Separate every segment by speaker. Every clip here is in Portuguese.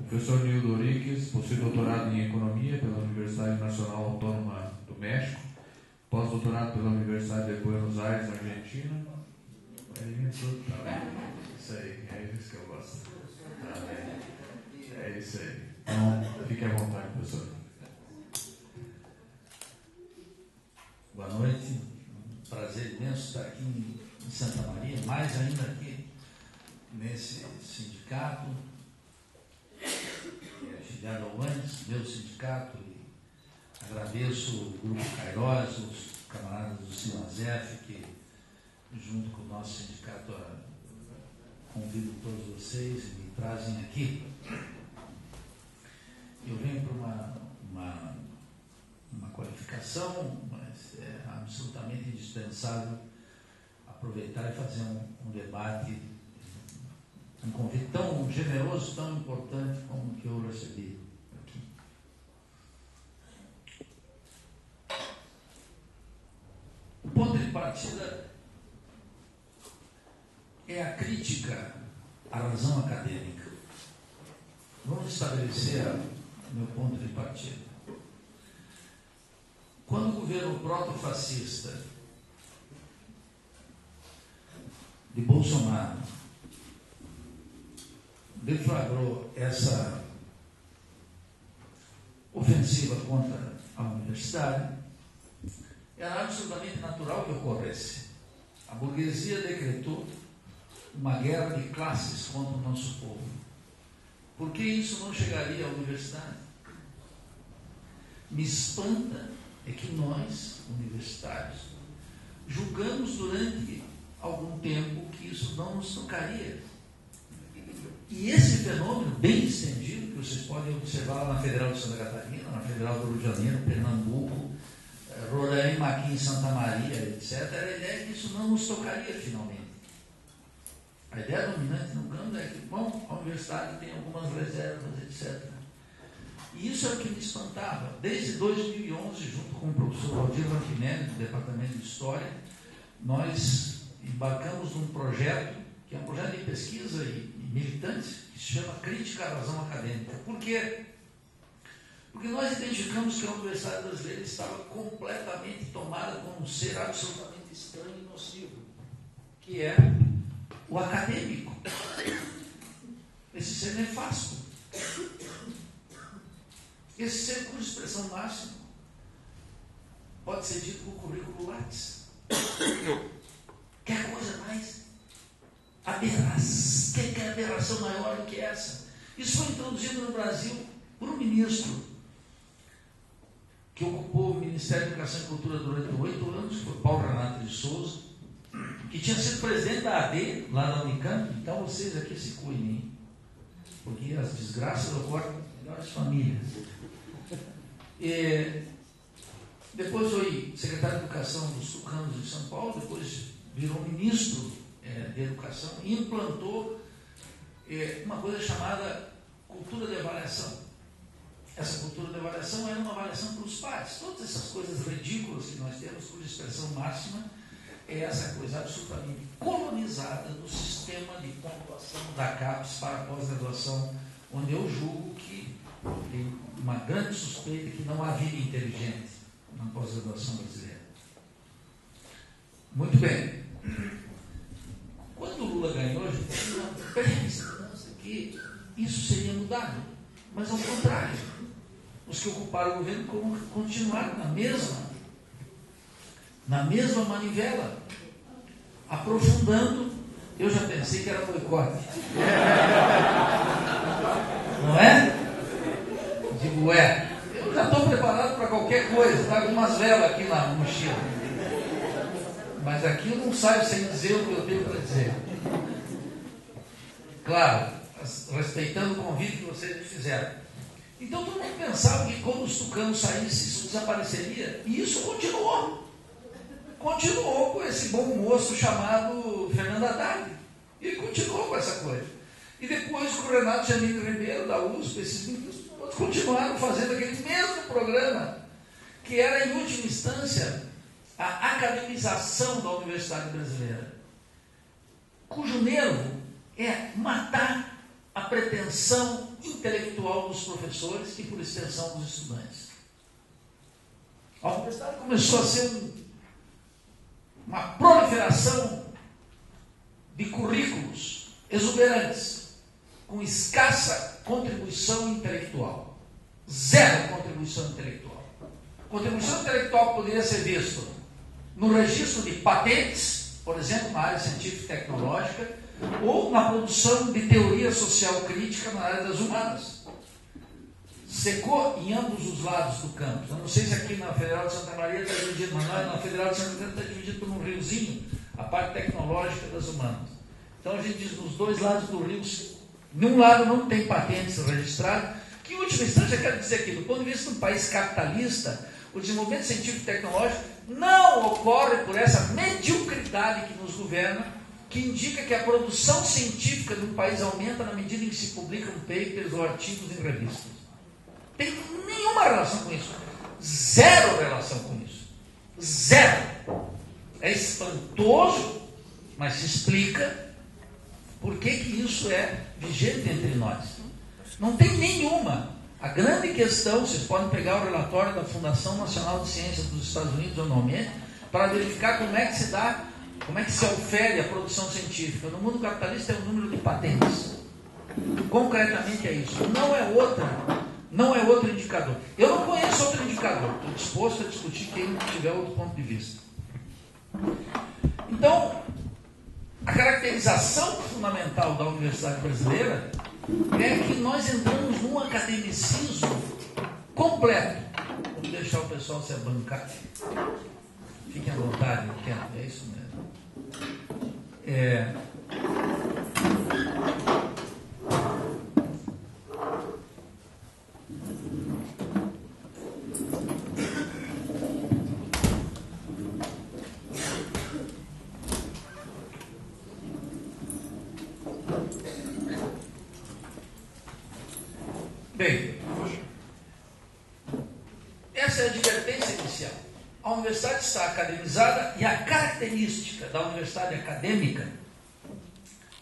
Speaker 1: Professor Nildo Oríquez possui doutorado em Economia pela Universidade Nacional Autônoma do México, pós-doutorado pela Universidade de Buenos Aires, Argentina. Isso aí, é isso que eu gosto. É isso aí. Então, fique à vontade, professor.
Speaker 2: Boa noite. Um prazer imenso estar aqui em Santa Maria, mais ainda aqui nesse sindicato. Filiado ao ANDES, meu sindicato, e agradeço o Grupo Cairós, os camaradas do Sinazef, que junto com o nosso sindicato convido todos vocês e me trazem aqui. Eu venho para uma qualificação, mas é absolutamente indispensável aproveitar e fazer um debate, um convite tão generoso, tão importante como o que eu recebi aqui. O ponto de partida é a crítica à razão acadêmica. Vamos estabelecer o meu ponto de partida. Quando o governo protofascista de Bolsonaro deflagrou essa ofensiva contra a universidade, era absolutamente natural que ocorresse. A burguesia decretou uma guerra de classes contra o nosso povo. Por que isso não chegaria à universidade? Me espanta é que nós, universitários, julgamos durante algum tempo que isso não nos tocaria. E esse fenômeno bem estendido, que vocês podem observar lá na Federal de Santa Catarina, na Federal do Rio de Janeiro, Pernambuco, Roraima, aqui em Santa Maria, etc., era a ideia que isso não nos tocaria finalmente. A ideia dominante no campo é que, bom, a universidade tem algumas reservas, etc. E isso é o que me espantava. Desde 2011, junto com o professor Valdir Rampinelli, do Departamento de História, nós embarcamos num projeto, que é um projeto de pesquisa e militante, que se chama Crítica à Razão Acadêmica. Por quê? Porque nós identificamos que a Universidade Brasileira estava completamente tomada por um ser absolutamente estranho e nocivo, que é o acadêmico. Esse ser nefasto. Esse ser cuja expressão máxima pode ser dito com o currículo Lattes. Quer coisa mais? Quer aberração maior do que essa? Isso foi introduzido no Brasil por um ministro que ocupou o Ministério da Educação e Cultura durante 8 anos, que foi Paulo Renato de Souza, que tinha sido presidente da AD, lá na Unicamp. Então vocês aqui se cuidem, hein? Porque as desgraças ocorrem nas melhores famílias. Depois foi secretário de Educação dos Tucanos de São Paulo, depois virou ministro de Educação e implantou uma coisa chamada cultura de avaliação. Essa cultura de avaliação era uma avaliação para os pares. Todas essas coisas ridículas que nós temos, cuja expressão máxima é essa coisa absolutamente colonizada do sistema de pontuação da CAPES para a pós-graduação, onde eu julgo que tem uma grande suspeita que não há vida inteligente na pós-graduação brasileira. Muito bem. Quando o Lula ganhou, a gente tinha uma breve esperança que isso seria mudado. Mas, ao contrário, os que ocuparam o governo continuaram na mesma manivela, aprofundando. Eu já pensei que era boicote. Não é? Digo, eu já estou preparado para qualquer coisa, trago umas velas aqui na mochila. Mas aqui eu não saio sem dizer o que eu tenho para dizer. Claro, respeitando o convite que vocês me fizeram. Então todo mundo pensava que quando os tucanos saíssem, isso desapareceria. E isso continuou. Continuou com esse bom moço chamado Fernando Haddad. E continuou com essa coisa. E depois com o Renato Jamil Ribeiro, da USP, esses meninos todos continuaram fazendo aquele mesmo programa, que era, em última instância, a academização da Universidade Brasileira, cujo nervo é matar a pretensão intelectual dos professores e, por extensão, dos estudantes. A universidade começou a ser uma proliferação de currículos exuberantes, com escassa contribuição intelectual. Zero contribuição intelectual. Contribuição intelectual poderia ser visto no registro de patentes, por exemplo, na área científica e tecnológica, ou na produção de teoria social crítica na área das humanas. Secou em ambos os lados do campus. Eu não sei se aqui na Federal de Santa Maria está dividido, mas na Federal de Santa Maria está dividido por um riozinho, a parte tecnológica das humanas. Então a gente diz, nos dois lados do rio, de um lado não tem patentes registradas, que em última instância, eu quero dizer aqui, do ponto de vista de um país capitalista, o desenvolvimento científico e tecnológico não ocorre por essa mediocridade que nos governa, que indica que a produção científica de um país aumenta na medida em que se publicam papers ou artigos em revistas. Tem nenhuma relação com isso. Zero relação com isso. Zero. É espantoso, mas se explica por que isso é vigente entre nós. Não tem nenhuma. A grande questão, vocês podem pegar o relatório da Fundação Nacional de Ciências dos Estados Unidos anualmente, para verificar como é que se dá, como é que se ofere a produção científica. No mundo capitalista é o número de patentes. Concretamente é isso. Não é outro indicador. Eu não conheço outro indicador. Estou disposto a discutir quem tiver outro ponto de vista. Então, a caracterização fundamental da Universidade Brasileira é que nós entramos num academicismo completo. Vamos deixar o pessoal se abancar. Fiquem à vontade, é isso mesmo. Bem, essa é a advertência inicial. A universidade está academizada e a característica da universidade acadêmica,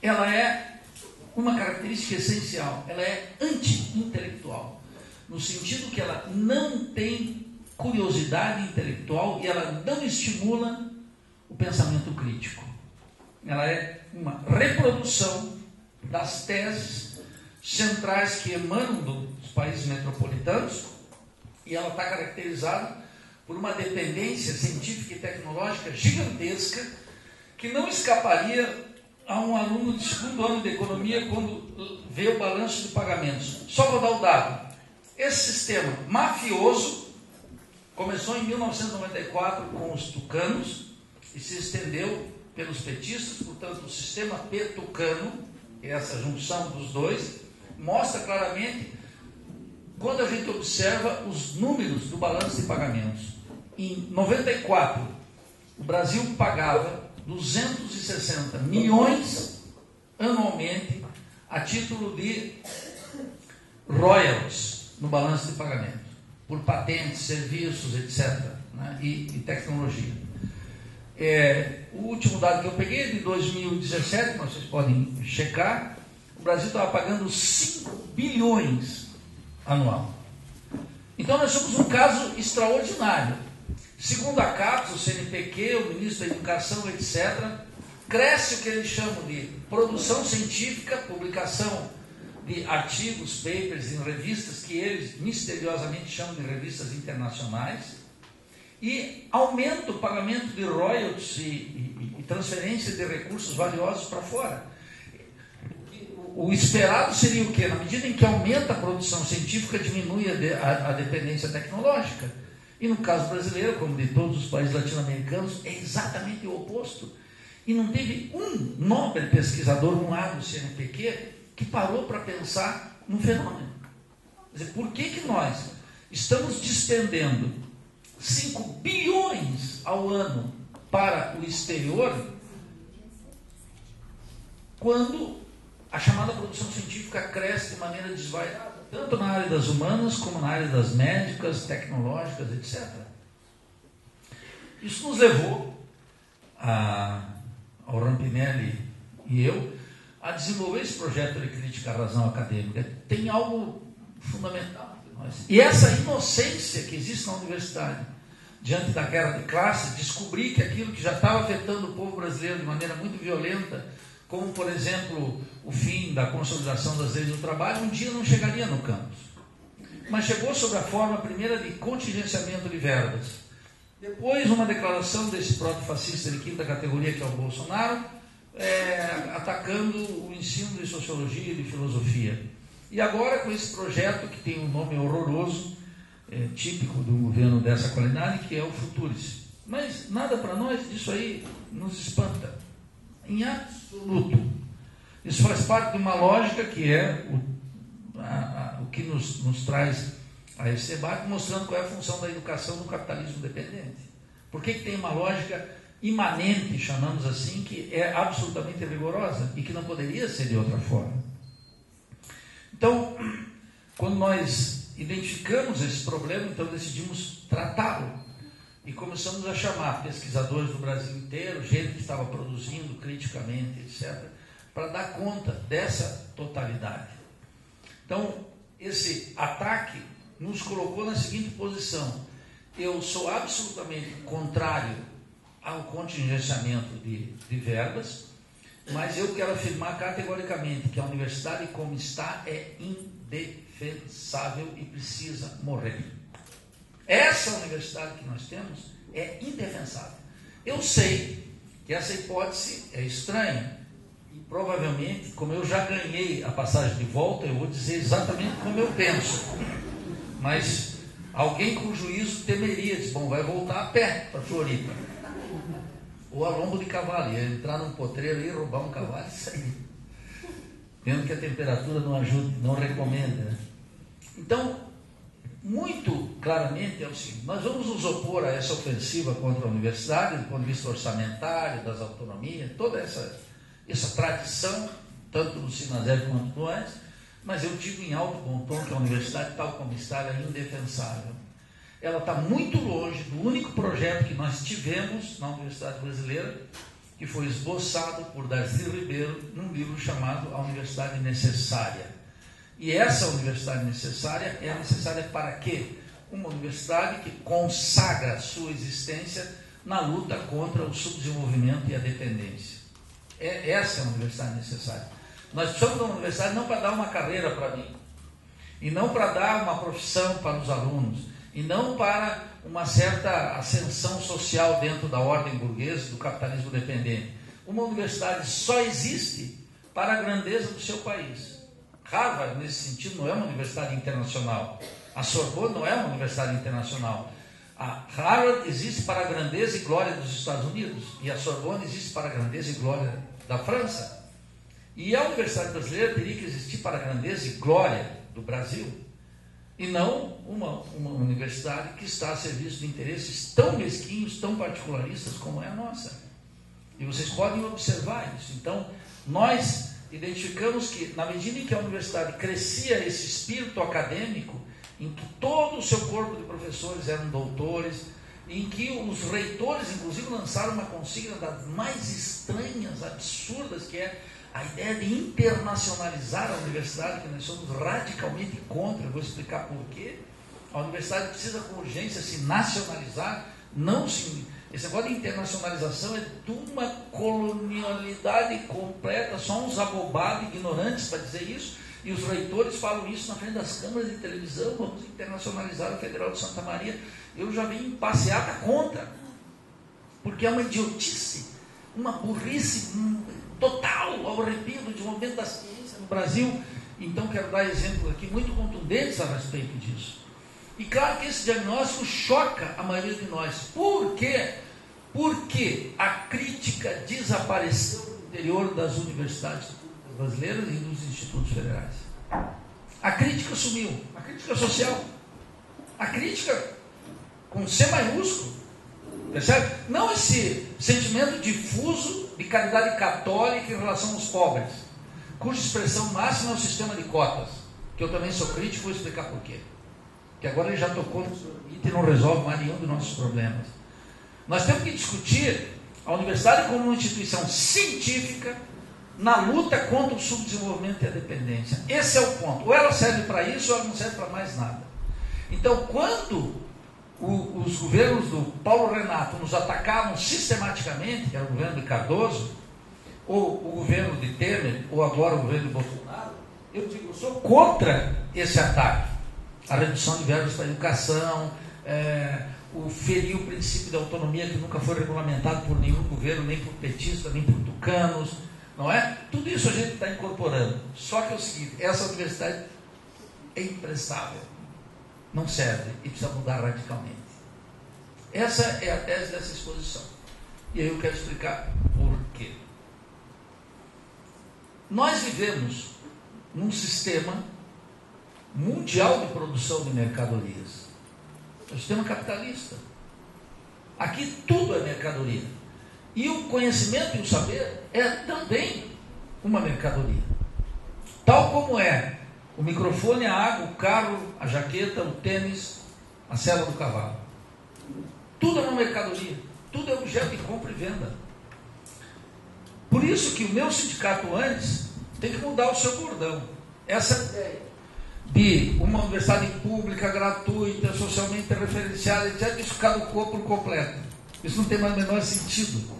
Speaker 2: ela é uma característica essencial, ela é anti-intelectual, no sentido que ela não tem curiosidade intelectual e ela não estimula o pensamento crítico. Ela é uma reprodução das teses centrais que emanam dos países metropolitanos, e ela está caracterizada por uma dependência científica e tecnológica gigantesca que não escaparia a um aluno de segundo ano de economia quando vê o balanço de pagamentos. Só vou dar o dado. Esse sistema mafioso começou em 1994 com os tucanos e se estendeu pelos petistas. Portanto, o sistema petucano, essa junção dos dois, mostra claramente, quando a gente observa os números do balanço de pagamentos. Em 94, o Brasil pagava 260 milhões anualmente a título de royalties no balanço de pagamento, por patentes, serviços, etc., né, e tecnologia. O último dado que eu peguei é de 2017, mas vocês podem checar. O Brasil estava pagando 5 bilhões anual. Então nós somos um caso extraordinário. Segundo a CAPES, o CNPq, o ministro da Educação, etc., cresce o que eles chamam de produção científica, publicação de artigos, papers em revistas que eles misteriosamente chamam de revistas internacionais, e aumenta o pagamento de royalties e transferência de recursos valiosos para fora. O esperado seria o quê? Na medida em que aumenta a produção científica, diminui a dependência tecnológica. E no caso brasileiro, como de todos os países latino-americanos, é exatamente o oposto. E não teve um nobre pesquisador no ar do CNPq que parou para pensar no fenômeno. Quer dizer, por que nós estamos despendendo 5 bilhões ao ano para o exterior, quando a chamada produção científica cresce de maneira desvaiada, tanto na área das humanas, como na área das médicas, tecnológicas, etc. Isso nos levou, ao Rampinelli e eu, a desenvolver esse projeto de crítica à razão acadêmica. Tem algo fundamental para nós. E essa inocência que existe na universidade, diante da guerra de classes, descobrir que aquilo que já estava afetando o povo brasileiro de maneira muito violenta, como, por exemplo, o fim da consolidação das leis do trabalho, um dia não chegaria no campus. Mas chegou sob a forma primeira de contingenciamento de verbas. Depois, uma declaração desse proto-fascista de quinta categoria, que é o Bolsonaro, atacando o ensino de sociologia e de filosofia. E agora, com esse projeto que tem um nome horroroso, típico do governo dessa qualidade, que é o Futurice. Mas nada para nós disso aí nos espanta, em absoluto. Isso faz parte de uma lógica que é o que nos traz a esse debate, mostrando qual é a função da educação no capitalismo dependente. Por que tem uma lógica imanente, chamamos assim, que é absolutamente rigorosa e que não poderia ser de outra forma? Então, quando nós identificamos esse problema, então decidimos tratá-lo e começamos a chamar pesquisadores do Brasil inteiro, gente que estava produzindo criticamente, etc., para dar conta dessa totalidade. Então, esse ataque nos colocou na seguinte posição: eu sou absolutamente contrário ao contingenciamento de verbas, mas eu quero afirmar categoricamente que a universidade como está é indefensável e precisa morrer. Essa universidade que nós temos é indefensável. Eu sei que essa hipótese é estranha e provavelmente, como eu já ganhei a passagem de volta, eu vou dizer exatamente como eu penso. Mas alguém com juízo temeria, diz, bom, vai voltar a pé para Floripa. Ou a lombo de cavalo, ia entrar num potreiro e roubar um cavalo e sair. Vendo que a temperatura não ajuda, não recomenda. Né? Então, muito claramente é o seguinte: nós vamos nos opor a essa ofensiva contra a universidade, do ponto de vista orçamentário, das autonomias, toda essa tradição, tanto no Sinaseb quanto no ANS, mas eu digo em alto bom tom que a universidade, tal como está, é indefensável. Ela está muito longe do único projeto que nós tivemos na Universidade Brasileira, que foi esboçado por Darcy Ribeiro num livro chamado A Universidade Necessária. E essa universidade necessária é necessária para quê? Uma universidade que consagra a sua existência na luta contra o subdesenvolvimento e a dependência. Essa é a universidade necessária. Nós precisamos de uma universidade não para dar uma carreira para mim, e não para dar uma profissão para os alunos, e não para uma certa ascensão social dentro da ordem burguesa do capitalismo dependente. Uma universidade só existe para a grandeza do seu país. Harvard, nesse sentido, não é uma universidade internacional. A Sorbonne não é uma universidade internacional. A Harvard existe para a grandeza e glória dos Estados Unidos, e a Sorbonne existe para a grandeza e glória da França. E a Universidade Brasileira teria que existir para a grandeza e glória do Brasil, e não uma universidade que está a serviço de interesses tão mesquinhos, tão particularistas como é a nossa. E vocês podem observar isso. Então, nós identificamos que, na medida em que a universidade crescia esse espírito acadêmico, em que todo o seu corpo de professores eram doutores, em que os reitores, inclusive, lançaram uma consigna das mais estranhas, absurdas, que é a ideia de internacionalizar a universidade, que nós somos radicalmente contra. Eu vou explicar por quê. A universidade precisa, com urgência, se nacionalizar. Esse negócio de internacionalização é de uma colonialidade completa, só uns abobados, ignorantes para dizer isso, e os reitores falam isso na frente das câmaras de televisão: vamos internacionalizar a Federal de Santa Maria. Eu já vim passeata contra, porque é uma idiotice, uma burrice total, ao arrepio do desenvolvimento da ciência no Brasil. Então, quero dar exemplos aqui muito contundentes a respeito disso. E claro que esse diagnóstico choca a maioria de nós. Por quê? Porque a crítica desapareceu no interior das universidades brasileiras e dos institutos federais. A crítica sumiu. A crítica social. A crítica com C maiúsculo. Percebe? Não esse sentimento difuso de caridade católica em relação aos pobres, cuja expressão máxima é o sistema de cotas, que eu também sou crítico, vou explicar por quê. Que agora ele já tocou e não resolve mais nenhum dos nossos problemas. Nós temos que discutir a universidade como uma instituição científica, na luta contra o subdesenvolvimento e a dependência. Esse é o ponto. Ou ela serve para isso, ou ela não serve para mais nada. Então, quando os governos do Paulo Renato nos atacavam sistematicamente, que era o governo de Cardoso, ou o governo de Temer, ou agora o governo de Bolsonaro, eu digo, eu sou contra esse ataque. A redução de verbas para a educação, o ferir o princípio da autonomia que nunca foi regulamentado por nenhum governo, nem por petistas, nem por tucanos, não é? Tudo isso a gente está incorporando. Só que é o seguinte, essa universidade é imprestável, não serve e precisa mudar radicalmente. Essa é a tese dessa exposição. E aí eu quero explicar por quê. Nós vivemos num sistema mundial de produção de mercadorias. É o sistema capitalista. Aqui tudo é mercadoria. E o conhecimento e o saber é também uma mercadoria. Tal como é o microfone, a água, o carro, a jaqueta, o tênis, a sela do cavalo. Tudo é uma mercadoria. Tudo é objeto de compra e venda. Por isso que o meu sindicato antes tem que mudar o seu bordão. Essa é a ideia de uma universidade pública, gratuita, socialmente referenciada, etc. Isso caducou por completo. Isso não tem mais o menor sentido.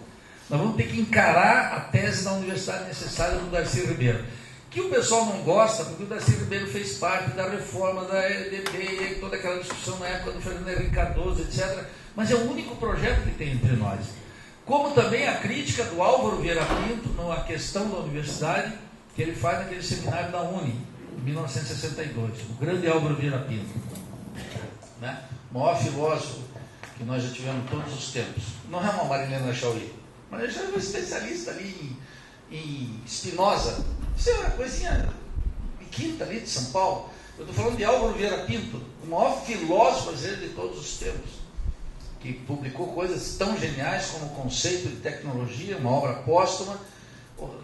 Speaker 2: Nós vamos ter que encarar a tese da universidade necessária do Darcy Ribeiro. Que o pessoal não gosta, porque o Darcy Ribeiro fez parte da reforma da EDB, toda aquela discussão na época do Fernando Henrique Cardoso, etc. Mas é o único projeto que tem entre nós. Como também a crítica do Álvaro Vieira Pinto na questão da universidade, que ele faz naquele seminário da Uni, em 1962, o grande Álvaro Vieira Pinto, né? O maior filósofo que nós já tivemos todos os tempos. Não é uma Marilena Chauí. Marilena Chauí é uma especialista ali em Spinoza. Isso é uma coisinha de quinta ali de São Paulo. Eu estou falando de Álvaro Vieira Pinto, o maior filósofo brasileiro de todos os tempos, que publicou coisas tão geniais como o Conceito de Tecnologia, uma obra póstuma.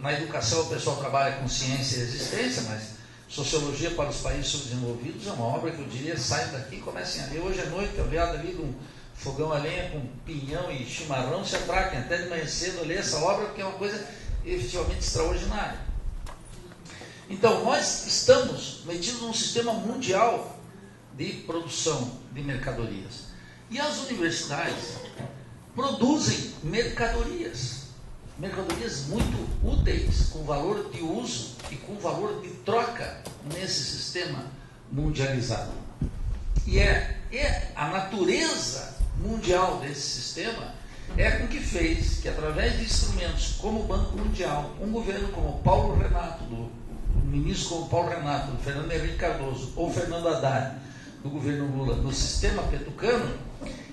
Speaker 2: Na educação o pessoal trabalha com ciência e existência, mas Sociologia para os Países Subdesenvolvidos é uma obra que eu diria, saem daqui e comecem a ler hoje à noite, ao lado ali de um fogão a lenha com pinhão e chimarrão, se atraquem até de manhã cedo a ler essa obra, porque é uma coisa efetivamente extraordinária. Então, nós estamos metidos num sistema mundial de produção de mercadorias. E as universidades produzem mercadorias muito úteis, com valor de uso e com valor de troca nesse sistema mundializado. E a natureza mundial desse sistema é com que fez que, através de instrumentos como o Banco Mundial, um governo como Paulo Renato, um ministro como Paulo Renato, do Fernando Henrique Cardoso, ou Fernando Haddad, do governo Lula, no sistema petucano,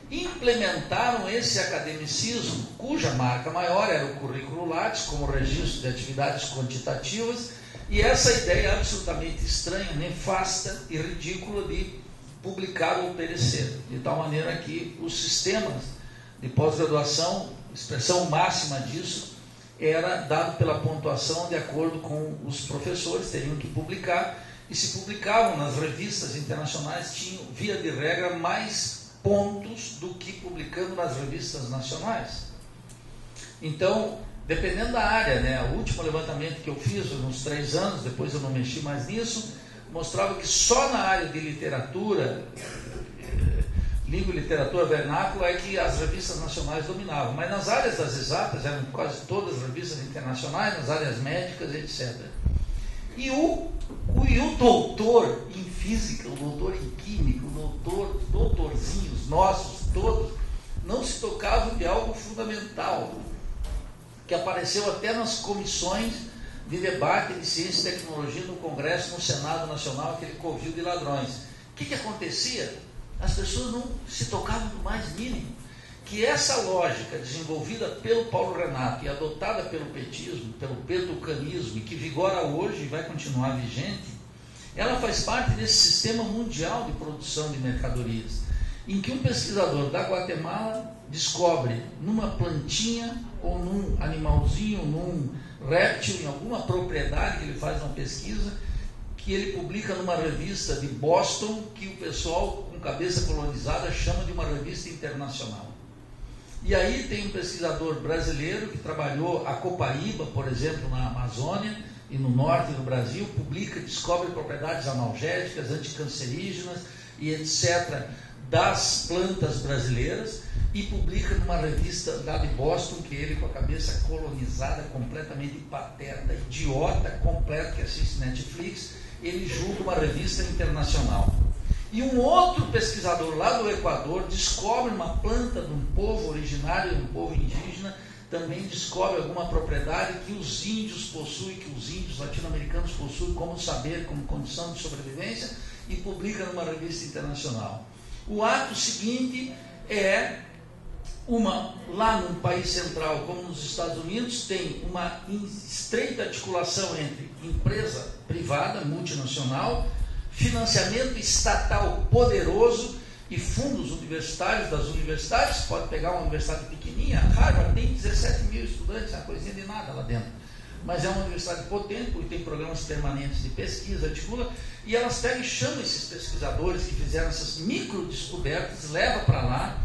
Speaker 2: implementaram esse academicismo, cuja marca maior era o currículo Lattes, como registro de atividades quantitativas, e essa ideia absolutamente estranha, nefasta e ridícula de publicar ou perecer, de tal maneira que os sistemas de pós-graduação, expressão máxima disso, era dado pela pontuação de acordo com os professores, teriam que publicar, e se publicavam nas revistas internacionais, tinham, via de regra, mais pontos do que publicando nas revistas nacionais. Então, dependendo da área, né, o último levantamento que eu fiz, uns 3 anos, depois eu não mexi mais nisso, mostrava que só na área de literatura, língua e literatura vernácula, é que as revistas nacionais dominavam. Mas nas áreas das exatas, eram quase todas revistas internacionais, nas áreas médicas, etc. E o doutor em física, o doutor em química, os doutorzinhos nossos, todos, não se tocavam de algo fundamental, que apareceu até nas comissões de debate de ciência e tecnologia no Congresso, no Senado Nacional, aquele covil de ladrões. O que acontecia? As pessoas não se tocavam do mais mínimo, que essa lógica desenvolvida pelo Paulo Renato e adotada pelo petismo, pelo petucanismo, e que vigora hoje e vai continuar vigente, ela faz parte desse sistema mundial de produção de mercadorias, em que um pesquisador da Guatemala descobre numa plantinha ou num animalzinho, num réptil, em alguma propriedade que ele faz uma pesquisa, que ele publica numa revista de Boston, que o pessoal com cabeça colonizada chama de uma revista internacional. E aí tem um pesquisador brasileiro que trabalhou a copaíba, por exemplo, na Amazônia e no norte do Brasil, publica, descobre propriedades analgésicas, anticancerígenas e etc. das plantas brasileiras e publica numa revista lá de Boston, que ele, com a cabeça colonizada, completamente pateta, idiota, completo, que assiste Netflix, ele julga uma revista internacional. E um outro pesquisador lá do Equador descobre uma planta de um povo originário, de um povo indígena, também descobre alguma propriedade que os índios possuem, que os índios latino-americanos possuem como saber, como condição de sobrevivência, e publica numa revista internacional. O ato seguinte é lá num país central, como nos Estados Unidos, tem uma estreita articulação entre empresa privada, multinacional, financiamento estatal poderoso e fundos universitários das universidades. Pode pegar uma universidade pequenininha, Harvard tem 17 mil estudantes, uma coisinha de nada lá dentro. Mas é uma universidade potente, porque tem programas permanentes de pesquisa, articula, e elas pegam e chamam esses pesquisadores que fizeram essas microdescobertas, leva para lá,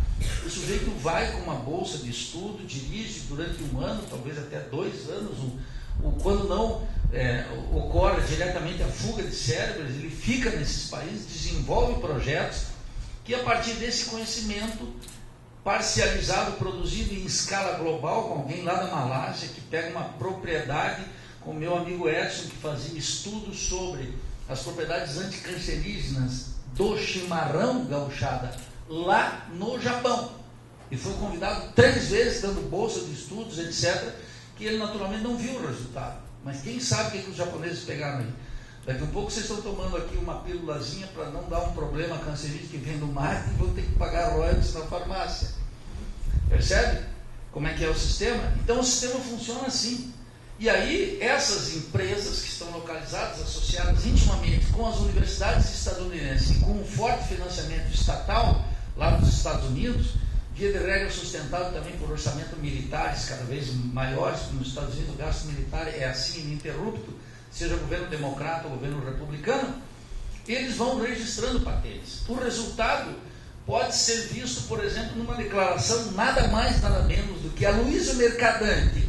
Speaker 2: o sujeito vai com uma bolsa de estudo, dirige durante 1 ano, talvez até 2 anos, quando não ocorre diretamente a fuga de cérebros, ele fica nesses países, desenvolve projetos que, a partir desse conhecimento parcializado, produzido em escala global, com alguém lá da Malásia, que pega uma propriedade, com o meu amigo Edson, que fazia estudos sobre as propriedades anticancerígenas do chimarrão gauchada, lá no Japão. E foi convidado 3 vezes, dando bolsa de estudos, etc., que ele naturalmente não viu o resultado. Mas quem sabe o que os japoneses pegaram aí? Daqui a pouco vocês estão tomando aqui uma pílulazinha para não dar um problema cancerígeno que vem do mar e vão ter que pagar royalties na farmácia. Percebe como é que é o sistema? Então o sistema funciona assim. E aí essas empresas que estão localizadas, associadas intimamente com as universidades estadunidenses e com um forte financiamento estatal lá nos Estados Unidos, via de regra sustentado também por orçamentos militares cada vez maiores, porque nos Estados Unidos o gasto militar é assim ininterrupto, seja governo democrata ou governo republicano, eles vão registrando patentes. O resultado pode ser visto, por exemplo, numa declaração nada mais, nada menos do que Aloysio Mercadante,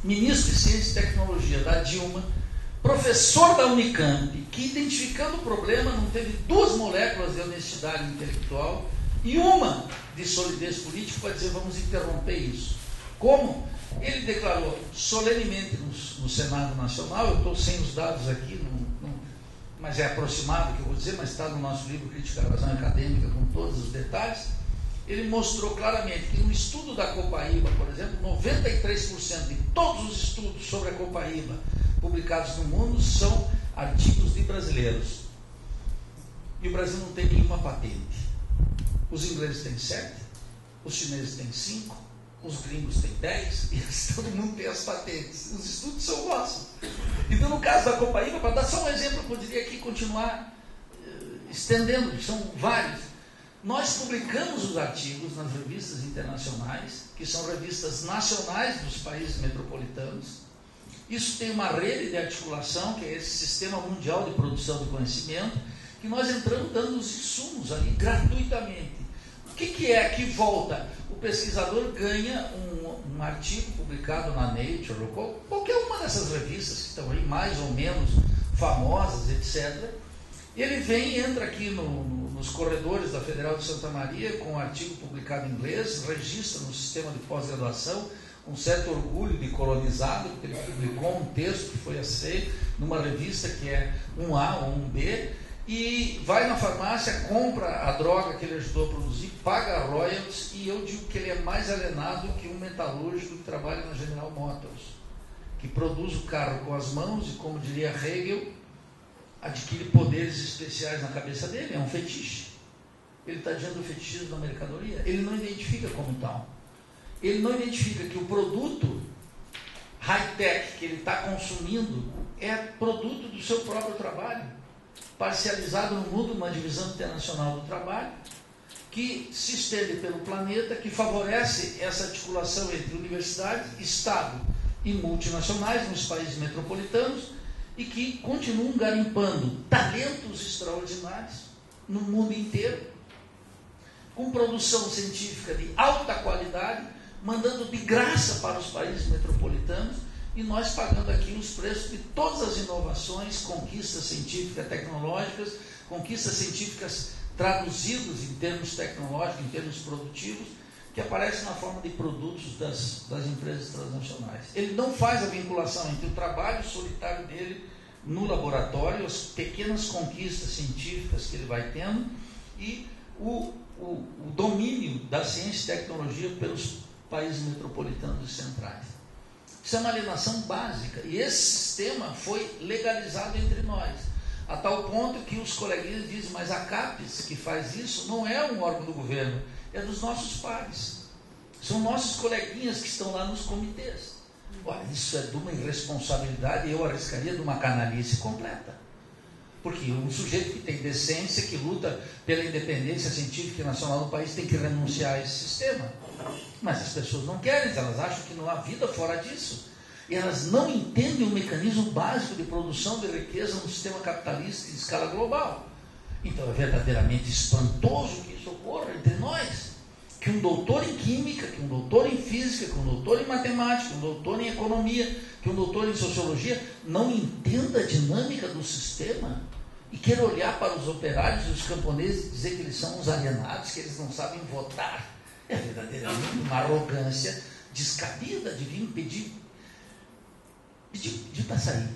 Speaker 2: ministro de Ciência e Tecnologia da Dilma, professor da Unicamp, que, identificando o problema, não teve 2 moléculas de honestidade intelectual e uma de solidez política para dizer: vamos interromper isso. Como? Ele declarou solenemente no Senado Nacional, eu estou sem os dados aqui, mas é aproximado que eu vou dizer, mas está no nosso livro Crítica da Razão Acadêmica com todos os detalhes. Ele mostrou claramente que no estudo da copaíba, por exemplo, 93% de todos os estudos sobre a copaíba publicados no mundo são artigos de brasileiros. E o Brasil não tem nenhuma patente. Os ingleses têm 7, os chineses têm 5, os gringos têm 10, e todo mundo tem as patentes. Os estudos são nossos. Então, no caso da copaíba, para dar só um exemplo, eu poderia aqui continuar estendendo, são vários. Nós publicamos os artigos nas revistas internacionais, que são revistas nacionais dos países metropolitanos. Isso tem uma rede de articulação, que é esse Sistema Mundial de Produção de Conhecimento, que nós entramos dando os insumos ali gratuitamente. O que é que volta? O pesquisador ganha um artigo publicado na Nature, ou qualquer uma dessas revistas que estão aí mais ou menos famosas, etc. Ele vem e entra aqui nos corredores da Federal de Santa Maria com um artigo publicado em inglês, registra no sistema de pós-graduação, com certo orgulho de colonizado, porque ele publicou um texto que foi aceito numa revista que é 1A ou 1B, e vai na farmácia, compra a droga que ele ajudou a produzir, paga royalties, e eu digo que ele é mais alienado que um metalúrgico que trabalha na General Motors, que produz o carro com as mãos e, como diria Hegel, adquire poderes especiais na cabeça dele, é um fetiche. Ele está diante do fetichismo da mercadoria, ele não identifica como tal. Ele não identifica que o produto high-tech que ele está consumindo é produto do seu próprio trabalho, parcializado no mundo, uma divisão internacional do trabalho, que se estende pelo planeta, que favorece essa articulação entre universidade, Estado e multinacionais nos países metropolitanos, e que continuam garimpando talentos extraordinários no mundo inteiro. com produção científica de alta qualidade, mandando de graça para os países metropolitanos, e nós pagando aqui os preços de todas as inovações, conquistas científicas, tecnológicas, conquistas científicas traduzidas em termos tecnológicos, em termos produtivos, que aparecem na forma de produtos das empresas transnacionais. Ele não faz a vinculação entre o trabalho solitário dele no laboratório, as pequenas conquistas científicas que ele vai tendo e o domínio da ciência e tecnologia pelos países metropolitanos e centrais. Isso é uma alienação básica, e esse sistema foi legalizado entre nós, a tal ponto que os coleguinhas dizem, mas a CAPES, que faz isso, não é um órgão do governo, é dos nossos pares. São nossos coleguinhas que estão lá nos comitês. Olha, isso é de uma irresponsabilidade, eu arriscaria de uma canalice completa. Porque um sujeito que tem decência, que luta pela independência científica e nacional do país, tem que renunciar a esse sistema. Mas as pessoas não querem, elas acham que não há vida fora disso. E elas não entendem o mecanismo básico de produção de riqueza no sistema capitalista em escala global. Então é verdadeiramente espantoso que isso ocorra entre nós. Que um doutor em química, que um doutor em física, que um doutor em matemática, que um doutor em economia, que um doutor em sociologia, não entenda a dinâmica do sistema e queira olhar para os operários e os camponeses e dizer que eles são os alienados, que eles não sabem votar. É verdadeiramente uma arrogância descabida de vir pedir para sair.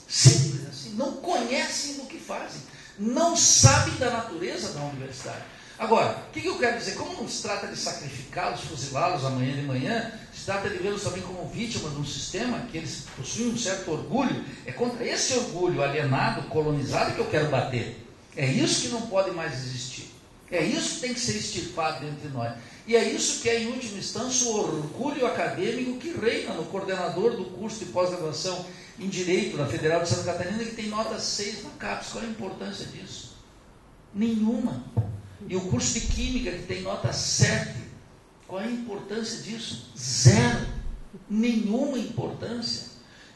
Speaker 2: Simples assim, não conhecem do que fazem, não sabem da natureza da universidade. Agora, o que eu quero dizer? Como não se trata de sacrificá-los, fuzilá-los amanhã de manhã, se trata de vê-los também como vítimas de um sistema que eles possuem um certo orgulho, é contra esse orgulho alienado, colonizado que eu quero bater. É isso que não pode mais existir. É isso que tem que ser extirpado entre nós. E é isso que é, em última instância, o orgulho acadêmico que reina no coordenador do curso de pós-graduação em Direito da Federal de Santa Catarina, que tem nota 6 na CAPES. Qual é a importância disso? Nenhuma. E o curso de Química, que tem nota 7, qual é a importância disso? Zero. Nenhuma importância.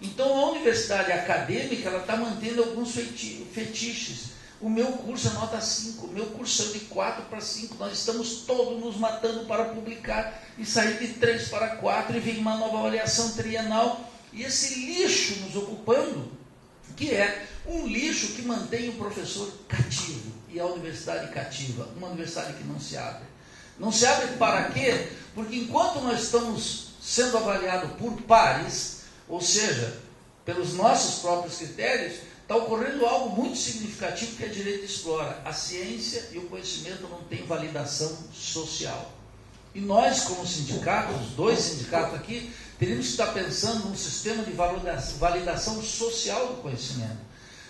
Speaker 2: Então, a universidade acadêmica, ela está mantendo alguns fetiches. O meu curso é nota 5, o meu curso saiu de 4 para 5, nós estamos todos nos matando para publicar, e sair de 3 para 4, e vem uma nova avaliação trienal, e esse lixo nos ocupando, que é um lixo que mantém o professor cativo, e a universidade cativa, uma universidade que não se abre. Não se abre para quê? Porque enquanto nós estamos sendo avaliados por pares, ou seja, pelos nossos próprios critérios, está ocorrendo algo muito significativo que a direita explora. A ciência e o conhecimento não têm validação social. E nós, como sindicato, os dois sindicatos aqui, teríamos que estar pensando num sistema de validação social do conhecimento.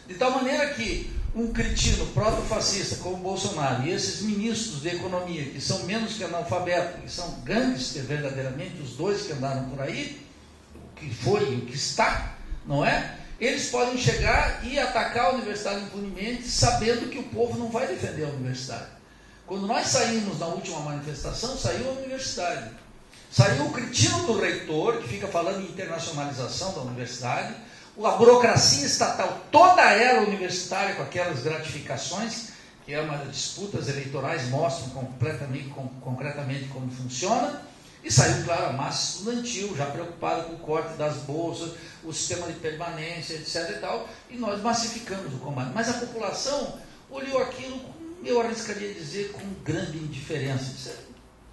Speaker 2: De tal maneira que um cretino proto-fascista como Bolsonaro e esses ministros de economia, que são menos que analfabetos, que são gangsters verdadeiramente, os dois que andaram por aí, o que foi e o que está, não é? Eles podem chegar e atacar a universidade impunemente, sabendo que o povo não vai defender a universidade. Quando nós saímos na última manifestação, saiu a universidade. Saiu o cretino do reitor, que fica falando em internacionalização da universidade, a burocracia estatal, toda ela universitária, com aquelas gratificações, que é uma disputas eleitorais, mostram concretamente como funciona. E saiu, claro, a massa estudantil, já preocupada com o corte das bolsas, o sistema de permanência, etc. e tal, e nós massificamos o combate. Mas a população olhou aquilo, eu arriscaria dizer, com grande indiferença.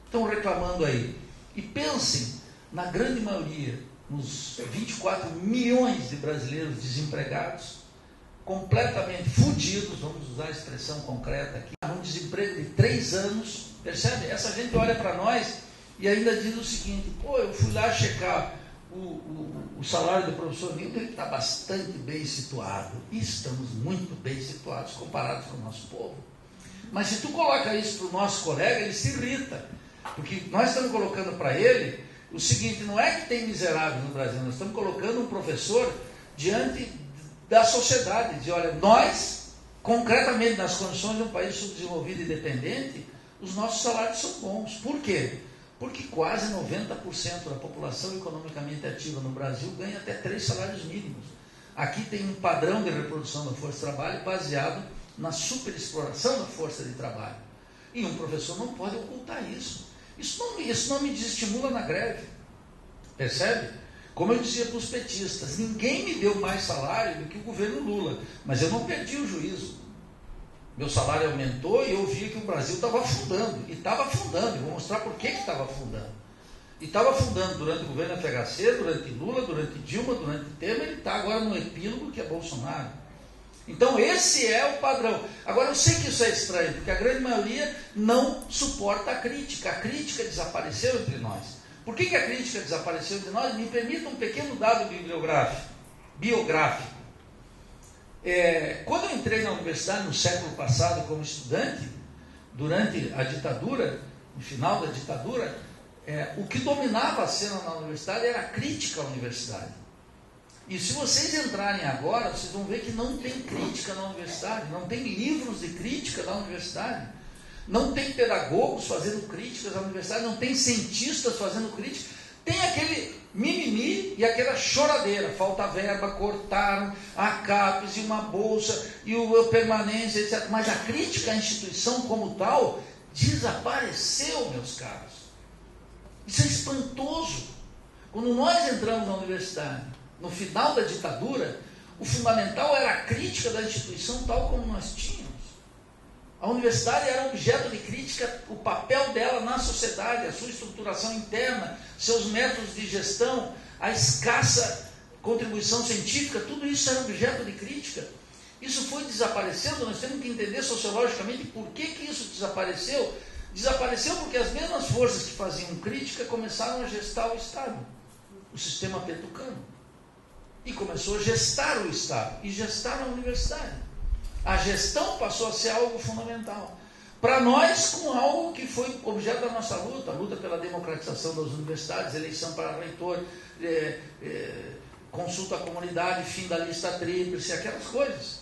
Speaker 2: Estão reclamando aí. E pensem, na grande maioria, nos 24 milhões de brasileiros desempregados, completamente fodidos, vamos usar a expressão concreta aqui, um desemprego de 3 anos, percebe? Essa gente olha para nós e ainda diz o seguinte: pô, eu fui lá checar o salário do professor Nilton, ele está bastante bem situado. E estamos muito bem situados comparados com o nosso povo. Mas se tu coloca isso para o nosso colega, ele se irrita. Porque nós estamos colocando para ele o seguinte: não é que tem miseráveis no Brasil, nós estamos colocando um professor diante da sociedade. Dizer, olha, nós, concretamente nas condições de um país subdesenvolvido e dependente, os nossos salários são bons. Por quê? Porque quase 90% da população economicamente ativa no Brasil ganha até 3 salários mínimos. Aqui tem um padrão de reprodução da força de trabalho baseado na superexploração da força de trabalho. E um professor não pode ocultar isso. Isso não me desestimula na greve. Percebe? Como eu dizia para os petistas, ninguém me deu mais salário do que o governo Lula, mas eu não perdi o juízo. Meu salário aumentou e eu via que o Brasil estava afundando. E estava afundando. Eu vou mostrar por que estava afundando. E estava afundando durante o governo FHC, durante Lula, durante Dilma, durante Temer, e está agora no epílogo que é Bolsonaro. Então esse é o padrão. Agora eu sei que isso é estranho, porque a grande maioria não suporta a crítica. A crítica desapareceu entre nós. Por que a crítica desapareceu entre nós? Me permita um pequeno dado biográfico. Quando eu entrei na universidade no século passado como estudante, durante a ditadura, no final da ditadura, o que dominava a cena na universidade era a crítica à universidade. E se vocês entrarem agora, vocês vão ver que não tem crítica na universidade, não tem livros de crítica na universidade, não tem pedagogos fazendo críticas à universidade, não tem cientistas fazendo críticas, tem aquele mimimi e aquela choradeira, falta verba, cortaram a CAPES e uma bolsa e o permanência, etc. Mas a crítica à instituição como tal desapareceu, meus caros. Isso é espantoso. Quando nós entramos na universidade, no final da ditadura, o fundamental era a crítica da instituição tal como nós tínhamos. A universidade era objeto de crítica, o papel dela na sociedade, a sua estruturação interna, seus métodos de gestão, a escassa contribuição científica, tudo isso era objeto de crítica. Isso foi desaparecendo, nós temos que entender sociologicamente por que isso desapareceu. Desapareceu porque as mesmas forças que faziam crítica começaram a gestar o Estado, o sistema petucano. E começou a gestar o Estado e gestar a universidade. A gestão passou a ser algo fundamental. Para nós, com algo que foi objeto da nossa luta, a luta pela democratização das universidades, eleição para reitor, consulta à comunidade, fim da lista tríplice, aquelas coisas.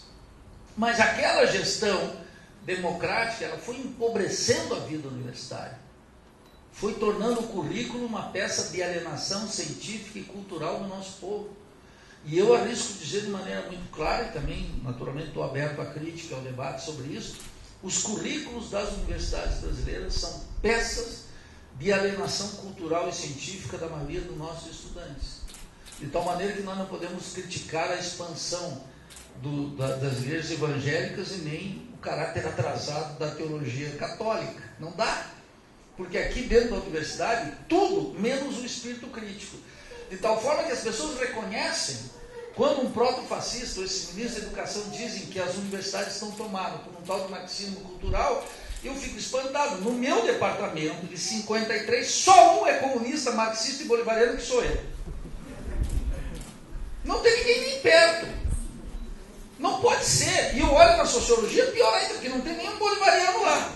Speaker 2: Mas aquela gestão democrática, ela foi empobrecendo a vida universitária. Foi tornando o currículo uma peça de alienação científica e cultural do nosso povo. E eu arrisco dizer de maneira muito clara, e também, naturalmente, estou aberto à crítica, ao debate sobre isso, os currículos das universidades brasileiras são peças de alienação cultural e científica da maioria dos nossos estudantes. De tal maneira que nós não podemos criticar a expansão das igrejas evangélicas e nem o caráter atrasado da teologia católica. Não dá. Porque aqui dentro da universidade, tudo menos o espírito crítico. De tal forma que as pessoas reconhecem, quando um proto-fascista ou esse ministro da Educação dizem que as universidades estão tomadas por um tal de marxismo cultural, eu fico espantado. No meu departamento de 53, só um é comunista, marxista e bolivariano, que sou eu. Não tem ninguém nem perto. Não pode ser. E eu olho na sociologia, pior ainda, porque não tem nenhum bolivariano lá.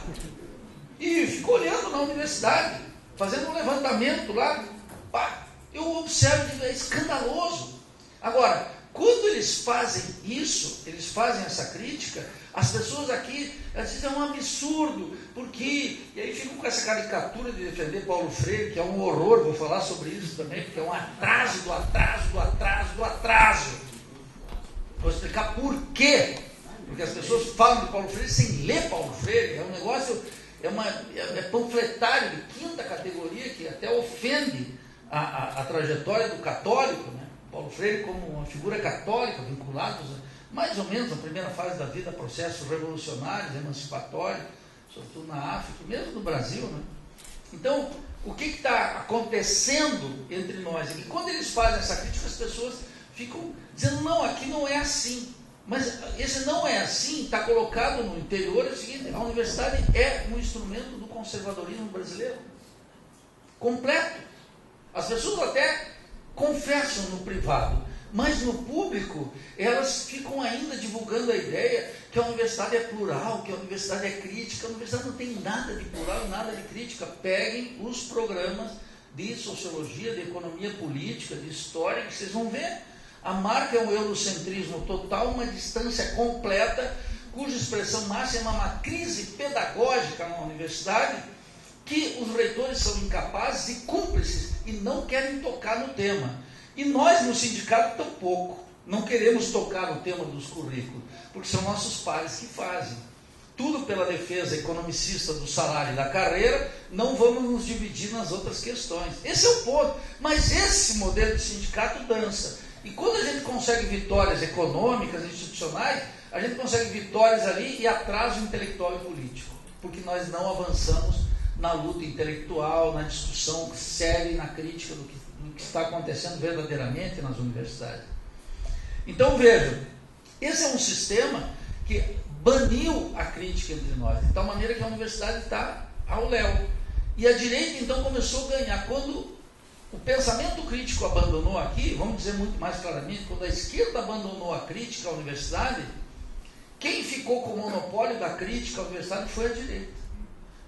Speaker 2: E fico olhando na universidade, fazendo um levantamento lá, eu observo que é escandaloso. Agora, quando eles fazem isso, eles fazem essa crítica, as pessoas aqui, elas dizem, é um absurdo, porque... E aí ficam com essa caricatura de defender Paulo Freire, que é um horror, vou falar sobre isso também, porque é um atraso do atraso do atraso do atraso. Vou explicar por quê. Porque as pessoas falam de Paulo Freire sem ler Paulo Freire, é um negócio, é panfletário de quinta categoria, que até ofende a trajetória do católico, né? Paulo Freire como uma figura católica, vinculados mais ou menos na primeira fase da vida a processos revolucionários, emancipatórios, sobretudo na África, mesmo no Brasil, né? Então, o que está acontecendo entre nós? E quando eles fazem essa crítica, as pessoas ficam dizendo, não, aqui não é assim. Mas esse não é assim, está colocado no interior, é o seguinte, a universidade é um instrumento do conservadorismo brasileiro. Completo. As pessoas até confessam no privado, mas no público elas ficam ainda divulgando a ideia que a universidade é plural, que a universidade é crítica. A universidade não tem nada de plural, nada de crítica. Peguem os programas de sociologia, de economia política, de história, que vocês vão ver. A marca é um eurocentrismo total, uma distância completa, cuja expressão máxima é uma crise pedagógica na universidade, que os reitores são incapazes e cúmplices e não querem tocar no tema. E nós, no sindicato, tampouco. Não queremos tocar no tema dos currículos, porque são nossos pares que fazem. tudo pela defesa economicista do salário e da carreira, não vamos nos dividir nas outras questões. Esse é o ponto. Mas esse modelo de sindicato dança. E quando a gente consegue vitórias econômicas, institucionais, a gente consegue vitórias ali e atraso intelectual e político. Porque nós não avançamos na luta intelectual, na discussão séria e na crítica do que está acontecendo verdadeiramente nas universidades. Então, vejam, esse é um sistema que baniu a crítica entre nós, de tal maneira que a universidade está ao léu. E a direita, então, começou a ganhar. Quando o pensamento crítico abandonou aqui, vamos dizer muito mais claramente, quando a esquerda abandonou a crítica à universidade, quem ficou com o monopólio da crítica à universidade foi a direita.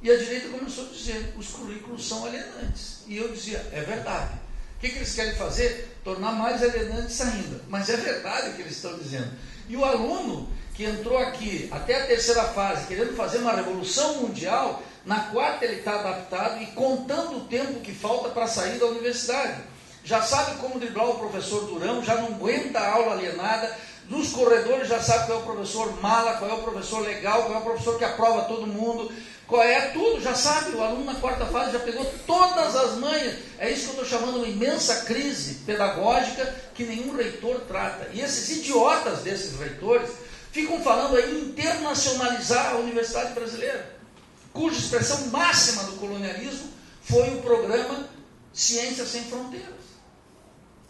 Speaker 2: E a direita começou a dizer, os currículos são alienantes. E eu dizia, é verdade. O que eles querem fazer? Tornar mais alienantes ainda. Mas é verdade o que eles estão dizendo. E o aluno que entrou aqui até a terceira fase, querendo fazer uma revolução mundial, na quarta ele está adaptado e contando o tempo que falta para sair da universidade. Já sabe como driblar o professor Durão, já não aguenta a aula alienada, nos corredores já sabe qual é o professor mala, qual é o professor legal, qual é o professor que aprova todo mundo, qual é tudo, já sabe, o aluno na quarta fase já pegou todas as manhas. É isso que eu estou chamando uma imensa crise pedagógica que nenhum reitor trata. E esses idiotas desses reitores ficam falando aí em internacionalizar a universidade brasileira, cuja expressão máxima do colonialismo foi o programa Ciências Sem Fronteiras.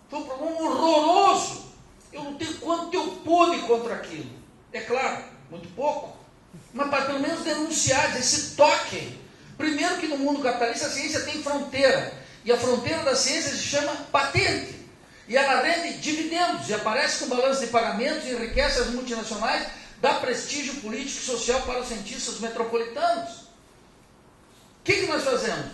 Speaker 2: Foi um programa horroroso. Eu não tenho quanto eu pude contra aquilo. É claro, muito pouco. Mas para pelo menos denunciar, dizer, se toquem. Primeiro que no mundo capitalista a ciência tem fronteira. E a fronteira da ciência se chama patente. E ela rende dividendos, e aparece com balanço de pagamentos, e enriquece as multinacionais, dá prestígio político e social para os cientistas metropolitanos. O que nós fazemos?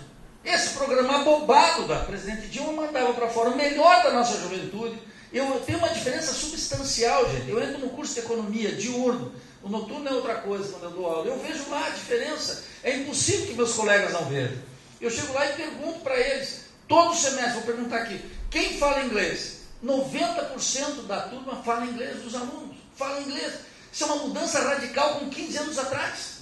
Speaker 2: Esse programa abobado da presidente Dilma mandava para fora o melhor da nossa juventude. Eu tenho uma diferença substancial, gente. Eu entro no curso de economia diurno, o noturno é outra coisa quando eu dou aula. Eu vejo lá a diferença. É impossível que meus colegas não vejam. Eu chego lá e pergunto para eles, todo semestre, vou perguntar aqui, quem fala inglês? 90% da turma fala inglês, dos alunos. Fala inglês. Isso é uma mudança radical com 15 anos atrás.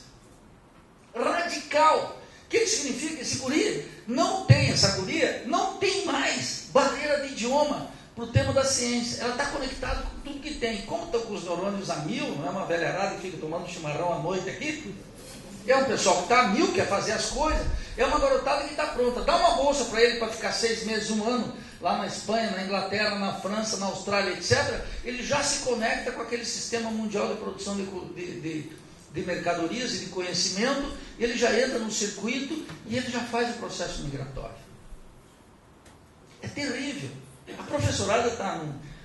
Speaker 2: Radical. O que significa? Esse guri não tem, essa guria não tem mais barreira de idioma para o tema da ciência. Ela está conectada com tudo que tem. Como estão com os neurônios a mil, não é uma velharada que fica tomando chimarrão à noite aqui. É um pessoal que está a mil, quer fazer as coisas. É uma garotada que está pronta. Dá uma bolsa para ele para ficar 6 meses, 1 ano, lá na Espanha, na Inglaterra, na França, na Austrália, etc. Ele já se conecta com aquele sistema mundial de produção de mercadorias e de conhecimento. Ele já entra no circuito e ele já faz o processo migratório. É terrível. A professorada está...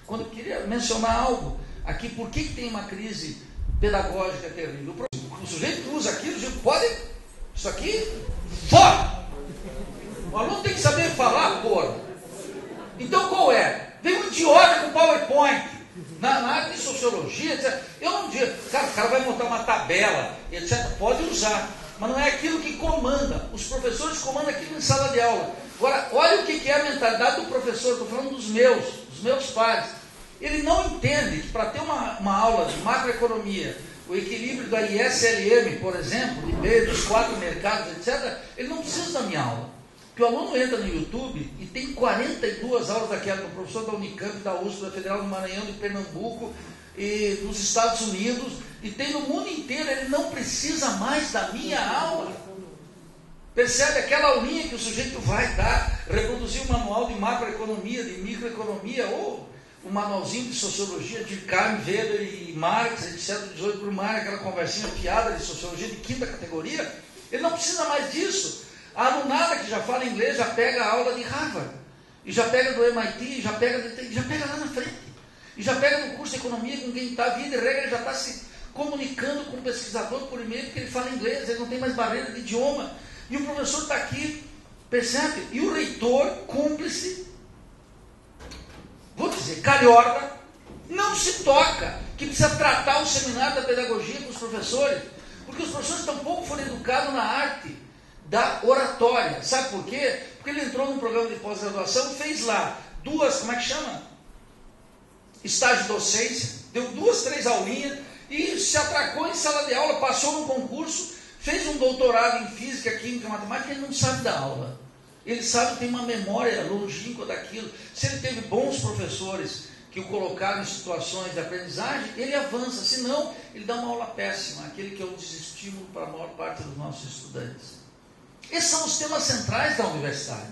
Speaker 2: Quando eu queria mencionar algo aqui, por que tem uma crise pedagógica terrível? O sujeito que usa aquilo, o sujeito pode... Isso aqui, fora! O aluno tem que saber falar, porra. Então qual é? Vem um idiota com PowerPoint, na área de sociologia, etc. Eu não digo, cara, o cara vai montar uma tabela, etc. Pode usar, mas não é aquilo que comanda. Os professores comandam aquilo em sala de aula. Agora, olha o que é a mentalidade do professor, estou falando dos meus pares. Ele não entende que para ter uma aula de macroeconomia, o equilíbrio da ISLM, por exemplo, de meio dos 4 mercados, etc., ele não precisa da minha aula. Porque o aluno entra no YouTube e tem 42 aulas daquela do professor da Unicamp, da USP, da Federal do Maranhão, de Pernambuco, e nos Estados Unidos, e tem no mundo inteiro. Ele não precisa mais da minha aula. Percebe aquela aulinha que o sujeito vai dar, reproduzir o manual de macroeconomia, de microeconomia, ou o manualzinho de sociologia de Carmen Weber e Marx, etc., 18 por Mar, aquela conversinha fiada de sociologia de 5ª categoria. Ele não precisa mais disso. A alunada que já fala inglês já pega a aula de Harvard, e já pega do MIT, já pega lá na frente, e já pega no curso de economia com quem está, via de regra, já está se comunicando com o pesquisador por e-mail, porque ele fala inglês, ele não tem mais barreira de idioma, e o professor está aqui, percebe? E o reitor, cúmplice, vou dizer, calhorda, não se toca, que precisa tratar o seminário da pedagogia com os professores, porque os professores tampouco foram educados na arte da oratória. Sabe por quê? Porque ele entrou num programa de pós-graduação, fez lá 2, como é que chama? Estágio de docência, deu 2, 3 aulinhas, e se atracou em sala de aula, passou no concurso, fez um doutorado em física, química, matemática, ele não sabe dar aula. Ele sabe, tem uma memória longínqua daquilo. Se ele teve bons professores que o colocaram em situações de aprendizagem, ele avança. Se não, ele dá uma aula péssima, aquele que é um desestímulo para a maior parte dos nossos estudantes. Esses são os temas centrais da universidade.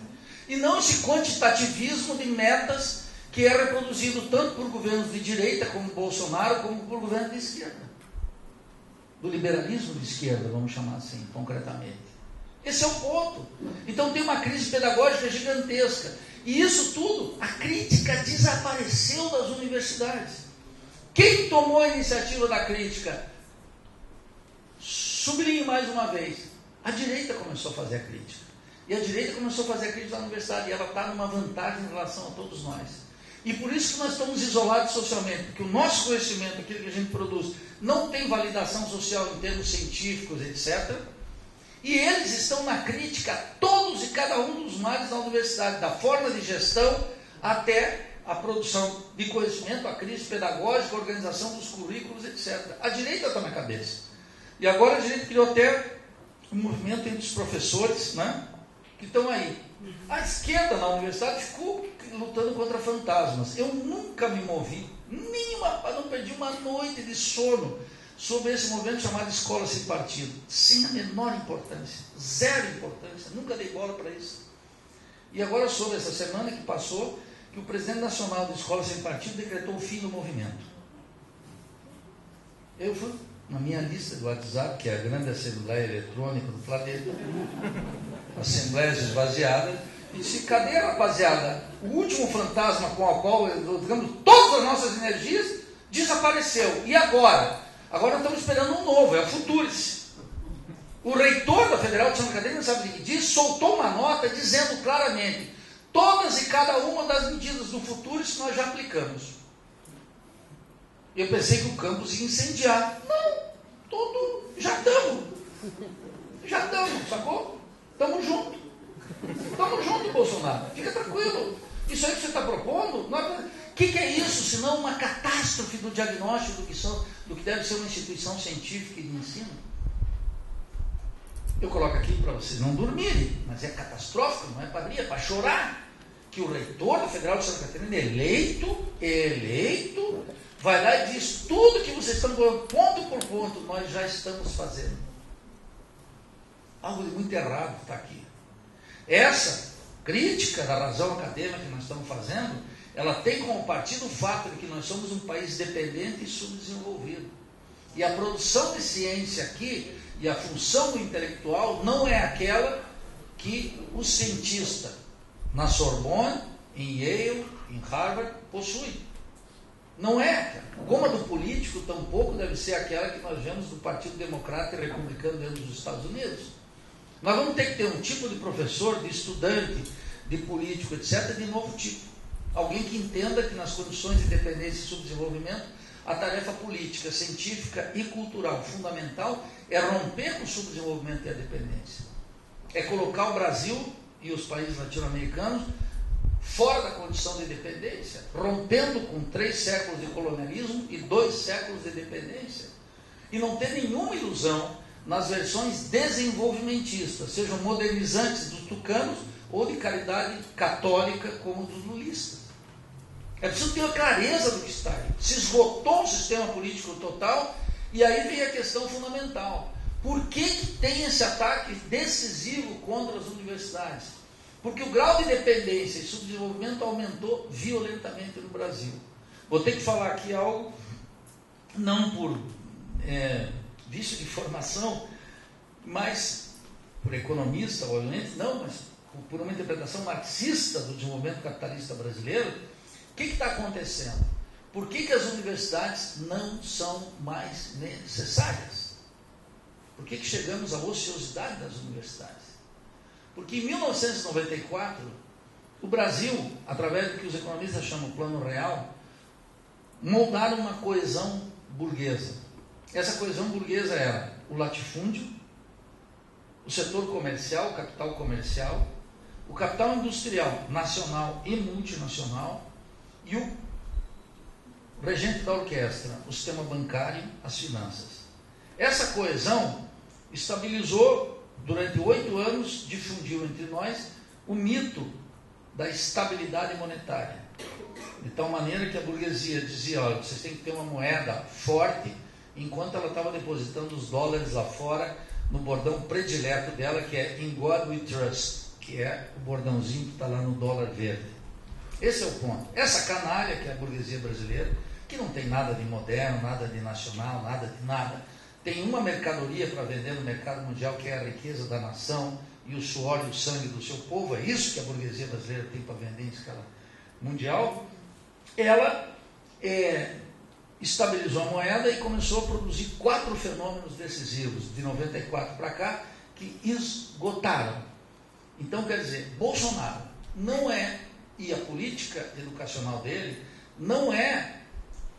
Speaker 2: E não esse quantitativismo de metas que é reproduzido tanto por governos de direita, como Bolsonaro, como por governos de esquerda. Do liberalismo de esquerda, vamos chamar assim, concretamente. Esse é o ponto. Então tem uma crise pedagógica gigantesca. E isso tudo, a crítica desapareceu das universidades. Quem tomou a iniciativa da crítica? Sublinhe mais uma vez. A direita começou a fazer a crítica. E a direita começou a fazer a crítica na universidade. E ela está numa vantagem em relação a todos nós. E por isso que nós estamos isolados socialmente. Porque o nosso conhecimento, aquilo que a gente produz, não tem validação social em termos científicos, etc. E eles estão na crítica a todos e cada um dos males da universidade, da forma de gestão até a produção de conhecimento, a crise pedagógica, a organização dos currículos, etc. A direita está na cabeça. E agora a direita criou até um movimento entre os professores, né, que estão aí. A esquerda na universidade ficou lutando contra fantasmas. Eu nunca me movi, não perdi uma noite de sono sobre esse movimento chamado Escola Sem Partido, sem a menor importância, zero importância, nunca dei bola para isso. E agora soube essa semana que passou que o presidente nacional da Escola Sem Partido decretou o fim do movimento. Eu fui na minha lista do WhatsApp, que é a grande assembleia eletrônica do planeta, assembleias esvaziadas, e disse, cadê a rapaziada? O último fantasma com o qual usamos todas as nossas energias desapareceu. E agora? Agora estamos esperando um novo, é o Futurice. O reitor da Federal de Santa Catarina, sabe o que diz? Soltou uma nota dizendo claramente, todas e cada uma das medidas do Futurice nós já aplicamos. Eu pensei que o campus ia incendiar. Não, já estamos, sacou? Estamos juntos, Bolsonaro, fica tranquilo. Isso aí que você está propondo, o que é isso, senão uma catástrofe do diagnóstico do que deve ser uma instituição científica e de ensino? Eu coloco aqui para vocês não dormirem, mas é catastrófico, não é para rir, é para chorar, que o reitor da Federal de Santa Catarina, eleito, vai lá e diz tudo que vocês estão falando, ponto por ponto, nós já estamos fazendo. Algo de muito errado está aqui. Essa crítica da razão acadêmica que nós estamos fazendo, ela tem como partido o fato de que nós somos um país dependente e subdesenvolvido. E a produção de ciência aqui, e a função do intelectual, não é aquela que o cientista na Sorbonne, em Yale, em Harvard, possui. Não é. Como a do político, tampouco deve ser aquela que nós vemos do Partido Democrata e Republicano dentro dos Estados Unidos. Nós vamos ter que ter um tipo de professor, de estudante, de político, etc., de novo tipo. Alguém que entenda que nas condições de dependência e subdesenvolvimento, a tarefa política, científica e cultural fundamental é romper com o subdesenvolvimento e a dependência. É colocar o Brasil e os países latino-americanos fora da condição de dependência, rompendo com 3 séculos de colonialismo e 2 séculos de dependência. E não ter nenhuma ilusão nas versões desenvolvimentistas, sejam modernizantes dos tucanos ou de caridade católica como dos lulistas. É preciso ter uma clareza do que está aí. Se esgotou o sistema político total, e aí vem a questão fundamental. Por que tem esse ataque decisivo contra as universidades? Porque o grau de dependência e subdesenvolvimento aumentou violentamente no Brasil. Vou ter que falar aqui algo, não por vício de formação, mas por economista, obviamente, não, mas por uma interpretação marxista do desenvolvimento capitalista brasileiro. O que está acontecendo? Por que as universidades não são mais necessárias? Por que chegamos à ociosidade das universidades? Porque em 1994, o Brasil, através do que os economistas chamam de Plano Real, moldaram uma coesão burguesa. Essa coesão burguesa era o latifúndio, o setor comercial, o capital industrial nacional e multinacional, e o regente da orquestra, o sistema bancário, as finanças. Essa coesão estabilizou, durante 8 anos, difundiu entre nós o mito da estabilidade monetária. De tal maneira que a burguesia dizia, olha, vocês têm que ter uma moeda forte, enquanto ela estava depositando os dólares lá fora, no bordão predileto dela, que é In God We Trust, que é o bordãozinho que está lá no dólar verde. Esse é o ponto. Essa canalha, que é a burguesia brasileira, que não tem nada de moderno, nada de nacional, nada de nada, tem uma mercadoria para vender no mercado mundial, que é a riqueza da nação e o suor e o sangue do seu povo. É isso que a burguesia brasileira tem para vender em escala mundial. Ela estabilizou a moeda e começou a produzir 4 fenômenos decisivos, de 94 para cá, que esgotaram. Então, quer dizer, Bolsonaro não é, e a política educacional dele, não é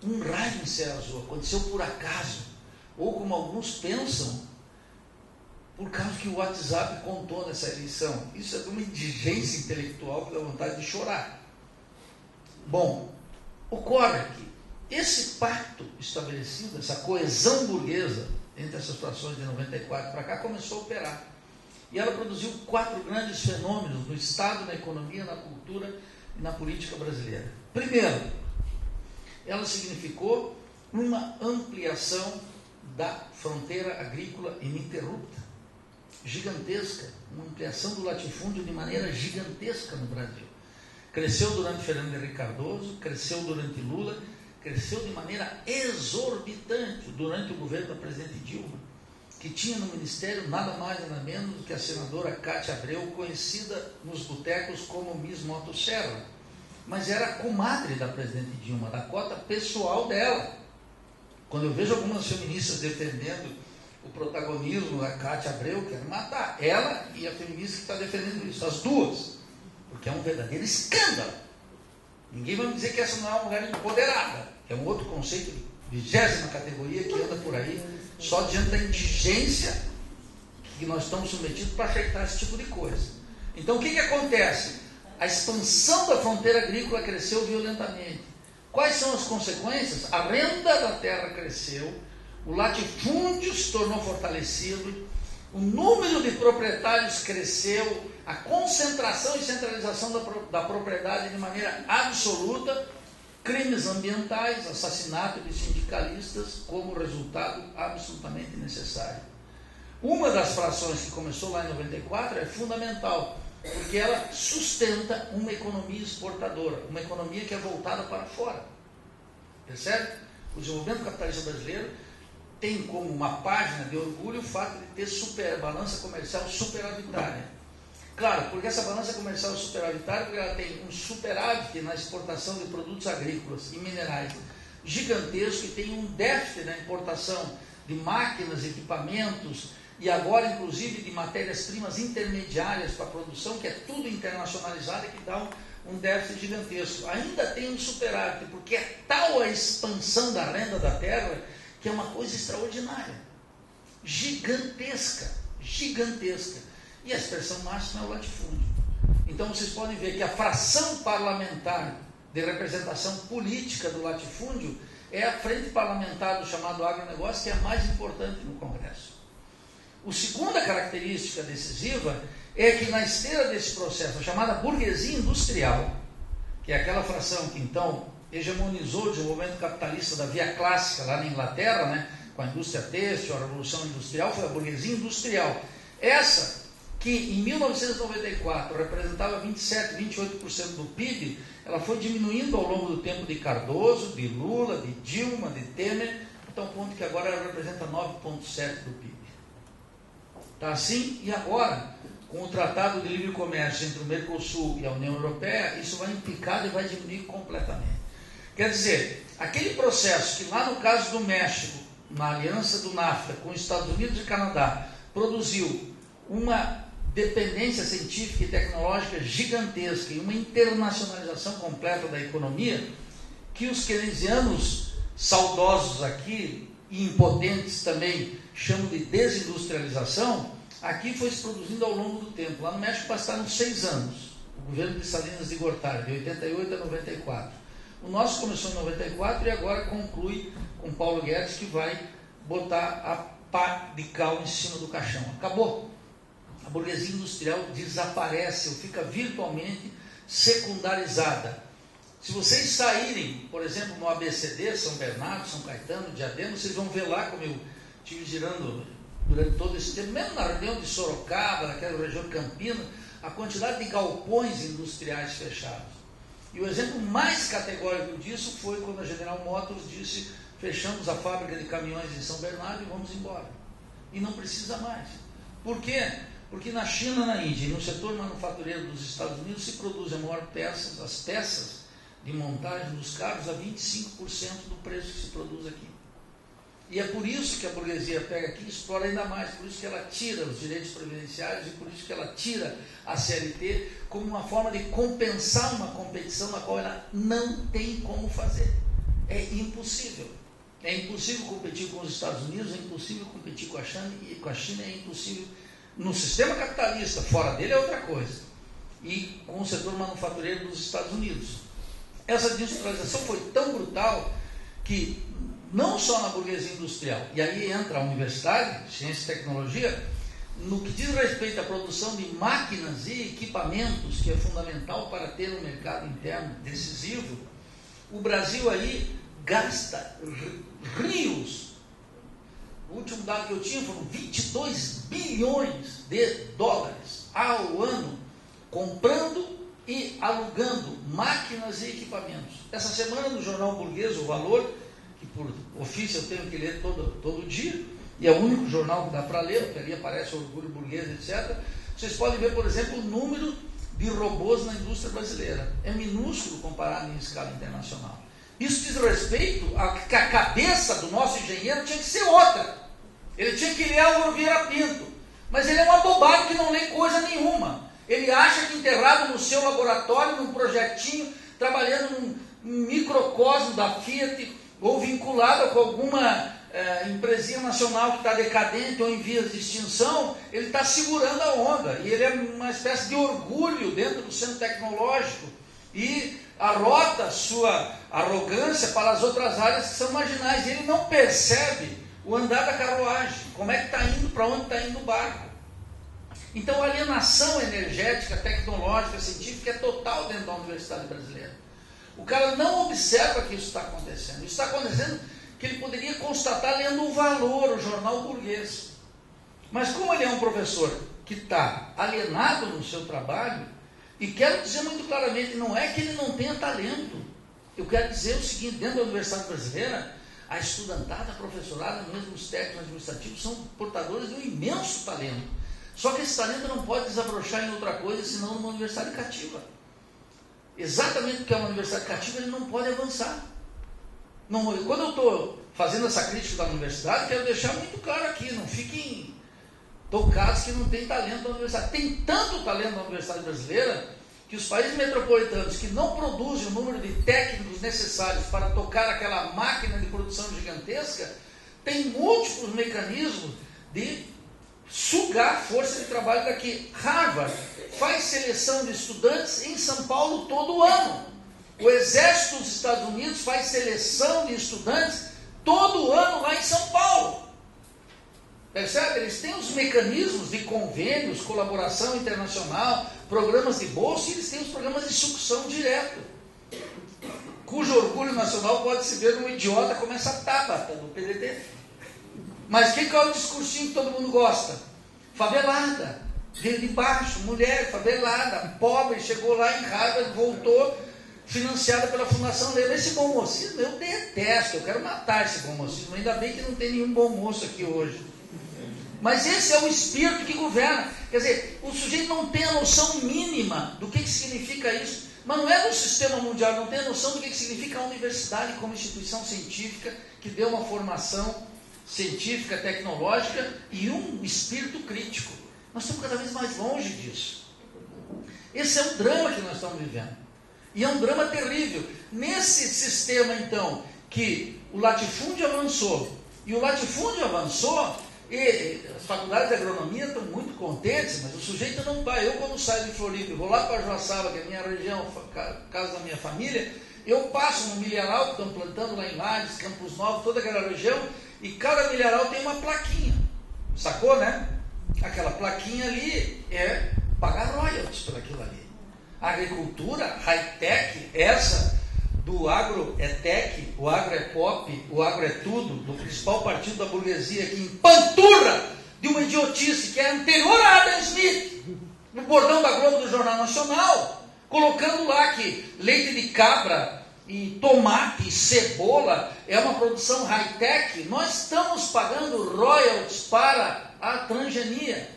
Speaker 2: um raio em céu azul, aconteceu por acaso, ou como alguns pensam, por causa que o WhatsApp contou nessa eleição. Isso é de uma indigência intelectual que dá vontade de chorar. Bom, ocorre que esse pacto estabelecido, essa coesão burguesa entre essas situações de 94 para cá, começou a operar. E ela produziu 4 grandes fenômenos no Estado, na economia, na cultura e na política brasileira. Primeiro, ela significou uma ampliação da fronteira agrícola ininterrupta, gigantesca, uma ampliação do latifúndio de maneira gigantesca no Brasil. Cresceu durante Fernando Henrique Cardoso, cresceu durante Lula, cresceu de maneira exorbitante durante o governo da presidente Dilma, que tinha no ministério nada mais nada menos do que a senadora Cátia Abreu, conhecida nos botecos como Miss Motosserra, mas era a comadre da presidente Dilma, da cota pessoal dela. Quando eu vejo algumas feministas defendendo o protagonismo da Cátia Abreu, quero matar ela e a feminista que está defendendo isso, as duas, porque é um verdadeiro escândalo. Ninguém vai me dizer que essa não é uma mulher empoderada, que é um outro conceito de 20ª categoria que anda por aí, só diante da indigência que nós estamos submetidos para aceitar esse tipo de coisa. Então o que acontece? A expansão da fronteira agrícola cresceu violentamente. Quais são as consequências? A renda da terra cresceu, o latifúndio se tornou fortalecido, o número de proprietários cresceu, a concentração e centralização da propriedade de maneira absoluta, crimes ambientais, assassinato de sindicalistas como resultado absolutamente necessário. Uma das frações que começou lá em 94 é fundamental, porque ela sustenta uma economia exportadora, uma economia que é voltada para fora. Percebe? O desenvolvimento capitalista brasileiro tem como uma página de orgulho o fato de ter balança comercial superavitária. Claro, porque essa balança comercial superavitária, porque ela tem um superávit na exportação de produtos agrícolas e minerais gigantesco, e tem um déficit na importação de máquinas, equipamentos, e agora inclusive de matérias-primas intermediárias para a produção, que é tudo internacionalizado e que dá um déficit gigantesco. Ainda tem um superávit, porque é tal a expansão da renda da terra que é uma coisa extraordinária, gigantesca, gigantesca. E a expressão máxima é o latifúndio. Então vocês podem ver que a fração parlamentar de representação política do latifúndio é a frente parlamentar do chamado agronegócio, que é a mais importante no Congresso. A segunda característica decisiva é que na esteira desse processo, a chamada burguesia industrial, que é aquela fração que então hegemonizou o desenvolvimento capitalista da via clássica lá na Inglaterra, né, com a indústria têxtil, a revolução industrial, foi a burguesia industrial. Essa que em 1994 representava 27, 28% do PIB, ela foi diminuindo ao longo do tempo de Cardoso, de Lula, de Dilma, de Temer, até um ponto que agora ela representa 9,7% do PIB. Está assim? E agora, com o Tratado de Livre Comércio entre o Mercosul e a União Europeia, isso vai implicar e vai diminuir completamente. Quer dizer, aquele processo que lá no caso do México, na aliança do NAFTA com os Estados Unidos e Canadá, produziu uma dependência científica e tecnológica gigantesca e uma internacionalização completa da economia, que os keynesianos saudosos aqui, e impotentes também, chamam de desindustrialização, aqui foi se produzindo ao longo do tempo. Lá no México passaram 6 anos, o governo de Salinas de Gortari, de 88 a 94. O nosso começou em 94 e agora conclui com Paulo Guedes, que vai botar a pá de cal em cima do caixão. Acabou. A burguesia industrial desaparece ou fica virtualmente secundarizada. Se vocês saírem, por exemplo, no ABCD, São Bernardo, São Caetano, Diadema, vocês vão ver lá, como eu estive girando durante todo esse tempo, mesmo na região de Sorocaba, naquela região de Campinas, a quantidade de galpões industriais fechados. E o exemplo mais categórico disso foi quando a General Motors disse: fechamos a fábrica de caminhões em São Bernardo e vamos embora. E não precisa mais. Por quê? Porque na China, na Índia e no setor manufatureiro dos Estados Unidos se produzem as peças de montagem dos carros a 25% do preço que se produz aqui. E é por isso que a burguesia pega aqui e explora ainda mais, por isso que ela tira os direitos previdenciários e por isso que ela tira a CLT como uma forma de compensar uma competição na qual ela não tem como fazer. É impossível. É impossível competir com os Estados Unidos, é impossível competir com a China, é impossível no sistema capitalista, fora dele é outra coisa, e com o setor manufatureiro dos Estados Unidos. Essa industrialização foi tão brutal que não só na burguesia industrial, e aí entra a universidade, ciência e tecnologia, no que diz respeito à produção de máquinas e equipamentos, que é fundamental para ter um mercado interno decisivo, o Brasil aí gasta rios. O último dado que eu tinha foram 22 bilhões de dólares ao ano, comprando e alugando máquinas e equipamentos. Essa semana no jornal burguês, O Valor, que por ofício eu tenho que ler todo dia, e é o único jornal que dá para ler, porque ali aparece o Orgulho Burguês, etc. Vocês podem ver, por exemplo, o número de robôs na indústria brasileira. É minúsculo comparado em escala internacional. Isso diz respeito a que a cabeça do nosso engenheiro tinha que ser outra. Ele tinha que ler Álvaro Vieira Pinto. Mas ele é um abobado que não lê coisa nenhuma. Ele acha que enterrado no seu laboratório, num projetinho, trabalhando num microcosmo da Fiat, ou vinculado com alguma empresinha nacional que está decadente ou em vias de extinção, ele está segurando a onda. E ele é uma espécie de orgulho dentro do centro tecnológico. E arrota sua arrogância para as outras áreas que são marginais. E ele não percebe o andar da carruagem, como é que está indo, para onde está indo o barco. Então a alienação energética, tecnológica, científica é total dentro da universidade brasileira. O cara não observa que isso está acontecendo. Isso está acontecendo que ele poderia constatar lendo o Valor, o jornal burguês. Mas como ele é um professor que está alienado no seu trabalho, e quero dizer muito claramente, não é que ele não tenha talento. Eu quero dizer o seguinte: dentro da universidade brasileira, a estudantada, a professorada, mesmo os técnicos administrativos, são portadores de um imenso talento. Só que esse talento não pode desabrochar em outra coisa, senão numa universidade cativa. Exatamente porque é uma universidade cativa, ele não pode avançar. Não, quando eu estou fazendo essa crítica da universidade, quero deixar muito claro aqui, não fiquem tocados que não tem talento na universidade. Tem tanto talento na universidade brasileira que os países metropolitanos que não produzem o número de técnicos necessários para tocar aquela máquina de produção gigantesca, têm múltiplos mecanismos de sugar força de trabalho daqui. Harvard faz seleção de estudantes em São Paulo todo ano. O Exército dos Estados Unidos faz seleção de estudantes todo ano lá em São Paulo. Percebe? Eles têm os mecanismos de convênios, colaboração internacional, programas de bolsa, e eles têm os programas de sucção direto, cujo orgulho nacional pode se ver um idiota como essa Tabata do PDT. Mas qual é o discursinho que todo mundo gosta? Favelada, veio de baixo, mulher favelada, pobre, chegou lá em Harvard, voltou, financiada pela Fundação Lema. Esse bom mocismo eu detesto, eu quero matar esse bom mocismo. Ainda bem que não tem nenhum bom moço aqui hoje. Mas esse é o espírito que governa. Quer dizer, o sujeito não tem a noção mínima do que significa isso. Mas não é no sistema mundial, não tem a noção do que significa a universidade como instituição científica que deu uma formação científica, tecnológica e um espírito crítico. Nós estamos cada vez mais longe disso. Esse é o drama que nós estamos vivendo. E é um drama terrível. Nesse sistema, então, que o latifúndio avançou, e o latifúndio avançou, e as faculdades de agronomia estão muito contentes, mas o sujeito não vai. Eu, quando saio de Floripa e vou lá para Joaçaba, que é a minha região, casa da minha família, Eu passo no milharal que estão plantando lá em Lages, Campos Novos, toda aquela região, e cada milharal tem uma plaquinha. Sacou, né? Aquela plaquinha ali é pagar royalties por aquilo ali. A agricultura high-tech, essa do agro é tech, o agro é pop, o agro é tudo, do principal partido da burguesia que empanturra de uma idiotice que é anterior a Adam Smith, no bordão da Globo do Jornal Nacional, colocando lá que leite de cabra e tomate e cebola é uma produção high-tech. Nós estamos pagando royalties para a transgenia.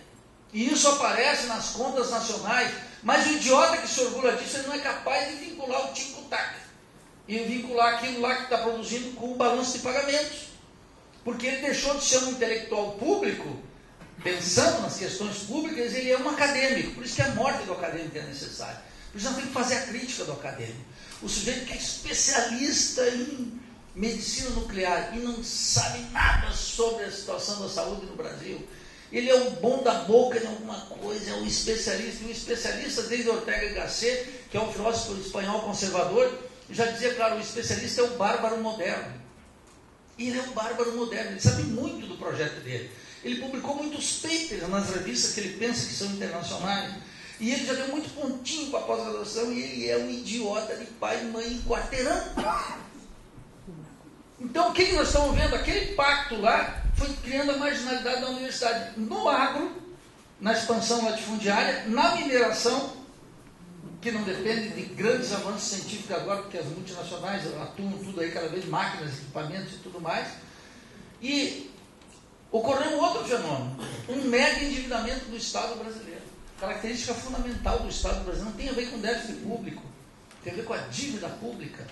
Speaker 2: E isso aparece nas contas nacionais. Mas o idiota que se orgulha disso, ele não é capaz de vincular o tico-tac. E vincular aquilo lá que está produzindo com o balanço de pagamentos. Porque ele deixou de ser um intelectual público, pensando nas questões públicas, ele é um acadêmico. Por isso que a morte do acadêmico é necessária. Por isso nós temos que fazer a crítica do acadêmico. O sujeito que é especialista em medicina nuclear e não sabe nada sobre a situação da saúde no Brasil. Ele é o bom da boca em alguma coisa, é um especialista. E o especialista, desde Ortega y Gasset, que é um filósofo espanhol conservador, já dizia, claro, o especialista é o bárbaro moderno. E ele é um bárbaro moderno, ele sabe muito do projeto dele. Ele publicou muitos papers nas revistas que ele pensa que são internacionais. E ele já deu muito pontinho para a pós-graduação e ele é um idiota de pai e mãe em quarteirão. Então, o que nós estamos vendo? Aquele pacto lá foi criando a marginalidade da universidade no agro, na expansão latifundiária, na mineração, que não depende de grandes avanços científicos agora, porque as multinacionais atuam tudo aí, cada vez máquinas, equipamentos e tudo mais. E ocorreu um outro fenômeno, um mega endividamento do Estado brasileiro. Característica fundamental do Estado brasileiro não tem a ver com déficit público, tem a ver com a dívida pública.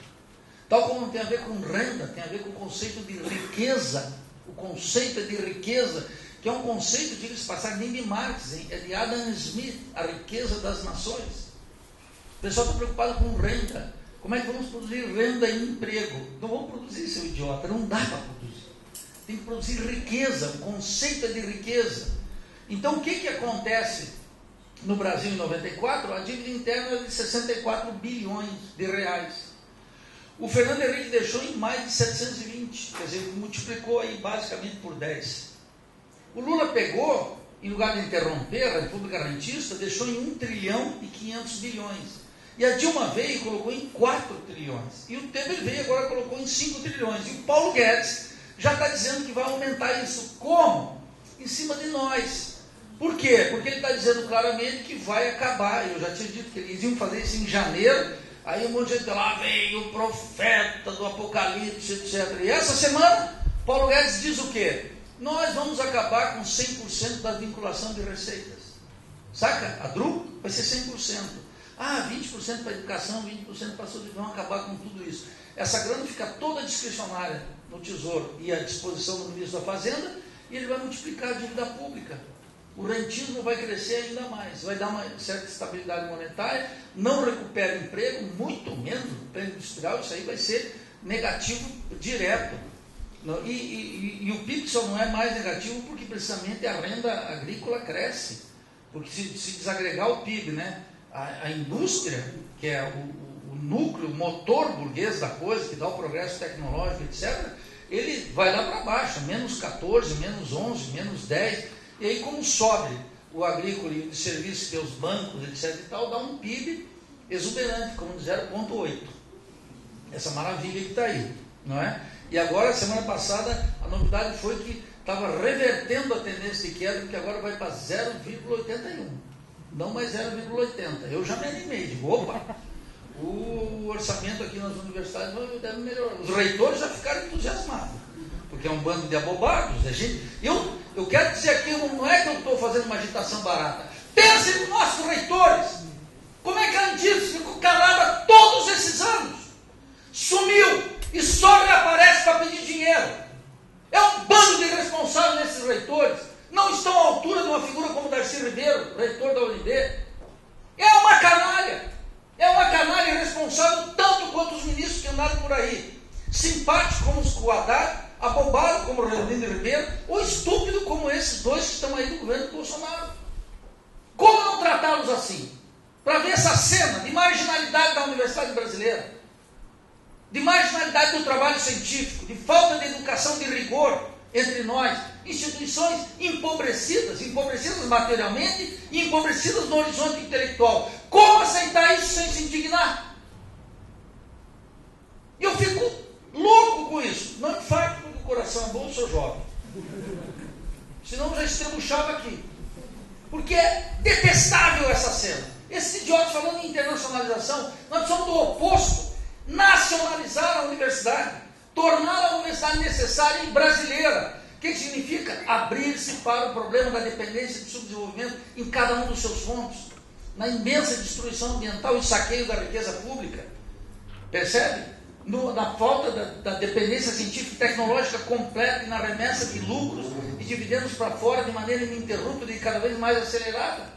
Speaker 2: Tal como não tem a ver com renda, tem a ver com o conceito de riqueza. O conceito de riqueza, que é um conceito, diga-se passar, nem de Marx, hein? É de Adam Smith, a riqueza das nações. O pessoal está preocupado com renda. Como é que vamos produzir renda e emprego? Não vamos produzir, seu idiota, não dá para produzir. Tem que produzir riqueza, o conceito é de riqueza. Então, o que acontece no Brasil em 94? A dívida interna é de 64 bilhões de reais. O Fernando Henrique deixou em mais de 720, quer dizer, multiplicou aí basicamente por 10. O Lula pegou, em lugar de interromper a República Rentista, deixou em 1 trilhão e 500 bilhões. E a Dilma veio e colocou em 4 trilhões. E o Temer veio e agora colocou em 5 trilhões. E o Paulo Guedes já está dizendo que vai aumentar isso. Como? Em cima de nós. Por quê? Porque ele está dizendo claramente que vai acabar. Eu já tinha dito que eles iam fazer isso em janeiro. Aí um monte de gente lá veio o profeta do Apocalipse, etc. E essa semana, Paulo Guedes diz o quê? Nós vamos acabar com 100% da vinculação de receitas. Saca? A DRU vai ser 100%. 20% para a educação, 20% para a saúde. Vão acabar com tudo isso. Essa grana fica toda discricionária no Tesouro e à disposição do ministro da Fazenda, e ele vai multiplicar a dívida pública. O rentismo vai crescer ainda mais, vai dar uma certa estabilidade monetária, não recupera emprego, muito menos no plano industrial, isso aí vai ser negativo direto. E o PIB só não é mais negativo porque precisamente a renda agrícola cresce. Porque se desagregar o PIB, né, a indústria, que é o núcleo, o motor burguês da coisa, que dá o progresso tecnológico, etc., ele vai lá para baixo, menos 14, menos 11, menos 10. E aí, como sobe o agrícola e o de serviços, que é os bancos, etc. e tal, dá um PIB exuberante, como de 0,8. Essa maravilha que está aí, não é? E agora, semana passada, a novidade foi que estava revertendo a tendência de queda, porque agora vai para 0,81. Não mais 0,80. Eu já me animei, digo, opa, o orçamento aqui nas universidades deve melhorar. Os reitores já ficaram entusiasmados, porque é um bando de abobados. Eu quero dizer aqui, não é que eu estou fazendo uma agitação barata. Pensem nos nossos reitores. Como é que a Andifes ficou calada todos esses anos? Sumiu e só reaparece para pedir dinheiro. É um bando de irresponsáveis nesses reitores. Não estão à altura de uma figura como Darcy Ribeiro, reitor da UNB. É uma canalha. É uma canalha irresponsável tanto quanto os ministros que andaram por aí. Simpático como os Haddad, abobado como o Leonino Ribeiro, ou estúpido como esses dois que estão aí no governo do Bolsonaro. Como não tratá-los assim? Para ver essa cena de marginalidade da universidade brasileira. de marginalidade do trabalho científico, de falta de educação de rigor entre nós, instituições empobrecidas materialmente e empobrecidas no horizonte intelectual. Como aceitar isso sem se indignar? Eu fico louco com isso. Não infarto porque o coração é bom, sou jovem. Senão eu já estrebuchava aqui. Porque é detestável essa cena. Esses idiotas falando em internacionalização, nós somos do oposto. Nacionalizar a universidade, tornar a universidade necessária e brasileira. O que significa? Abrir-se para o problema da dependência e do subdesenvolvimento em cada um dos seus pontos, na imensa destruição ambiental e saqueio da riqueza pública. Percebe? Na falta da dependência científica e tecnológica completa e na remessa de lucros e dividendos para fora de maneira ininterrupta e cada vez mais acelerada.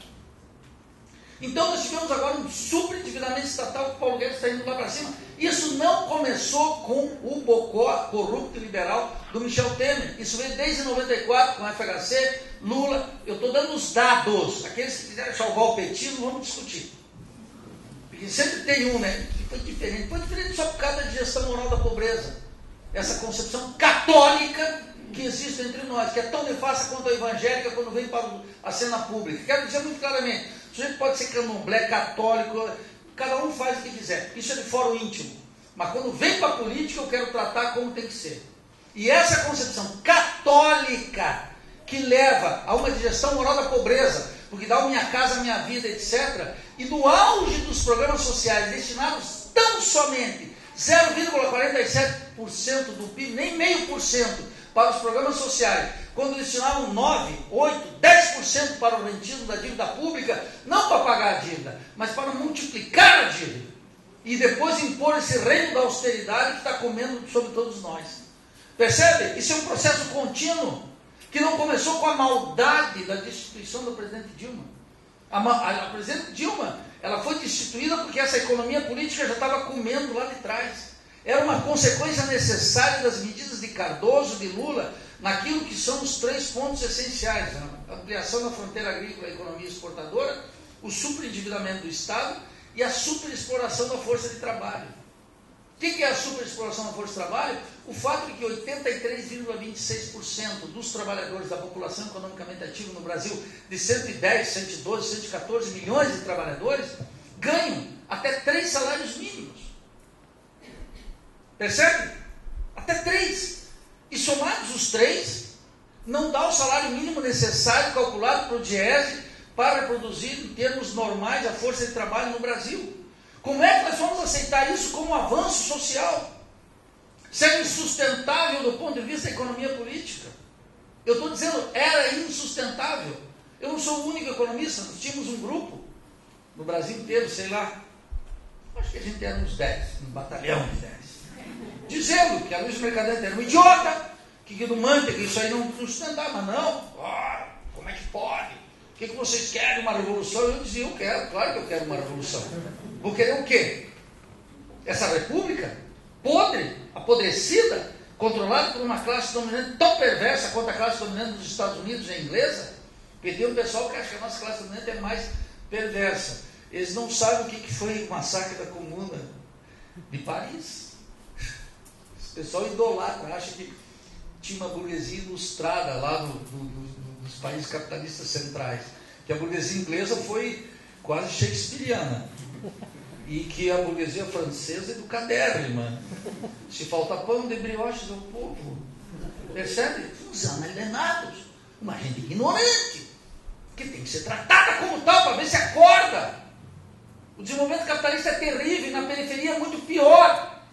Speaker 2: Então nós tivemos agora um superendividamento estatal que o Paulo Guedes está indo lá para cima. Isso não começou com o bocó corrupto e liberal do Michel Temer. Isso veio desde 94 com a FHC, Lula. Eu estou dando os dados. Aqueles que quiserem salvar o petismo, vamos discutir. Porque sempre tem um, né? Que foi diferente. Foi diferente só por causa da gestão moral da pobreza. Essa concepção católica que existe entre nós, que é tão nefasta quanto a evangélica quando vem para a cena pública. Quero dizer muito claramente, o sujeito pode ser candomblé, católico, cada um faz o que quiser. Isso é de fórum íntimo. Mas quando vem para a política, eu quero tratar como tem que ser. E essa concepção católica que leva a uma digestão moral da pobreza, porque dá o Minha Casa Minha Vida, etc., e no auge dos programas sociais destinados tão somente 0,47% do PIB, nem 0,5% para os programas sociais, quando destinavam 9%, 8%, 10% para o rentismo da dívida pública, não para pagar a dívida, mas para multiplicar a dívida. E depois impor esse reino da austeridade que está comendo sobre todos nós. Percebe? Isso é um processo contínuo, que não começou com a maldade da destituição do presidente Dilma. A presidente Dilma, ela foi destituída porque essa economia política já estava comendo lá de trás. Era uma consequência necessária das medidas de Cardoso, de Lula, naquilo que são os 3 pontos essenciais: a ampliação da fronteira agrícola e economia exportadora, o superendividamento do Estado e a superexploração da força de trabalho. O que é a superexploração da força de trabalho? O fato de que 83,26% dos trabalhadores da população economicamente ativa no Brasil, de 110, 112, 114 milhões de trabalhadores, ganham até 3 salários mínimos. Percebe? Até 3. E somados os 3, não dá o salário mínimo necessário calculado para o Diese para produzir em termos normais a força de trabalho no Brasil. Como é que nós vamos aceitar isso como um avanço social? Sendo insustentável do ponto de vista da economia política. Eu estou dizendo, era insustentável. Eu não sou o único economista, nós tínhamos um grupo no Brasil inteiro, sei lá, acho que a gente era uns 10, um batalhão de 10, dizendo que a Luiz Mercadante era um idiota, que Guido Mantega, isso aí não sustentava. Mas não, como é que pode? O que vocês querem? Uma revolução? Eu dizia, eu quero, claro que eu quero uma revolução. Vou querer o quê? Essa república podre, apodrecida, controlada por uma classe dominante tão perversa quanto a classe dominante dos Estados Unidos e a inglesa? Porque tem um pessoal que acha que a nossa classe dominante é mais perversa. Eles não sabem o que foi o massacre da Comuna de Paris. Esse pessoal idolatra, acha que tinha uma burguesia ilustrada lá nos países capitalistas centrais, que a burguesia inglesa foi quase shakespeariana, e que a burguesia francesa é educadérrima. Se falta pão de brioches ao povo. Percebe? Uns alienados, uma gente ignorante, que tem que ser tratada como tal para ver se acorda. O desenvolvimento capitalista é terrível e na periferia é muito pior.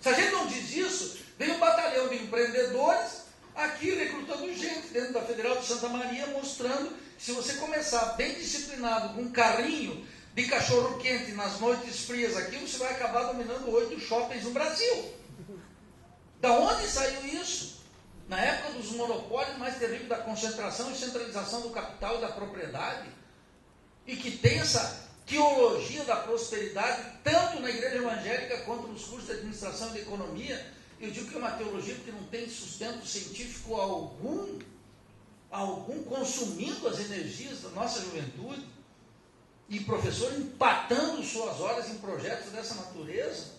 Speaker 2: Se a gente não diz isso, vem um batalhão de empreendedores aqui recrutando gente dentro da Federal de Santa Maria, mostrando que se você começar bem disciplinado com um carrinho de cachorro quente nas noites frias aqui, você vai acabar dominando 8 shoppings no Brasil. Da onde saiu isso? Na época dos monopólios mais terríveis da concentração e centralização do capital e da propriedade, e que tem essa teologia da prosperidade, tanto na igreja evangélica quanto nos cursos de administração e de economia. Eu digo que é uma teologia porque não tem sustento científico algum consumindo as energias da nossa juventude, e professor empatando suas horas em projetos dessa natureza.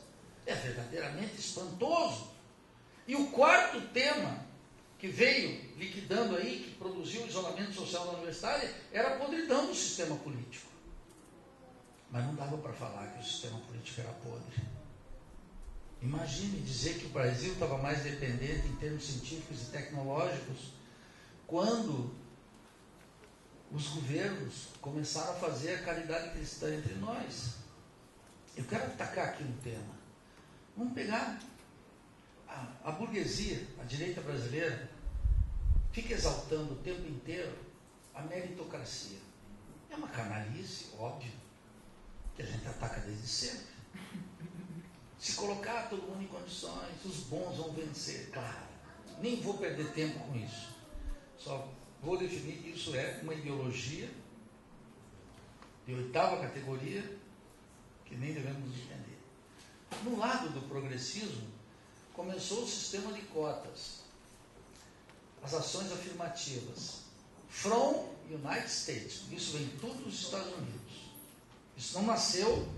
Speaker 2: É verdadeiramente espantoso. E o quarto tema que veio liquidando aí, que produziu o isolamento social da universidade, era a podridão do sistema político. Mas não dava para falar que o sistema político era podre. Imagine dizer que o Brasil estava mais dependente em termos científicos e tecnológicos quando os governos começaram a fazer a caridade cristã entre nós. Eu quero atacar aqui um tema. Vamos pegar a burguesia, a direita brasileira, fica exaltando o tempo inteiro a meritocracia. É uma canalice, óbvio, que a gente ataca desde sempre. Se colocar todo mundo em condições, os bons vão vencer, claro. Nem vou perder tempo com isso. Só vou definir que isso é uma ideologia de 8ª categoria que nem devemos entender. No lado do progressismo, começou o sistema de cotas, as ações afirmativas. From United States, isso vem tudo dos Estados Unidos. Isso não nasceu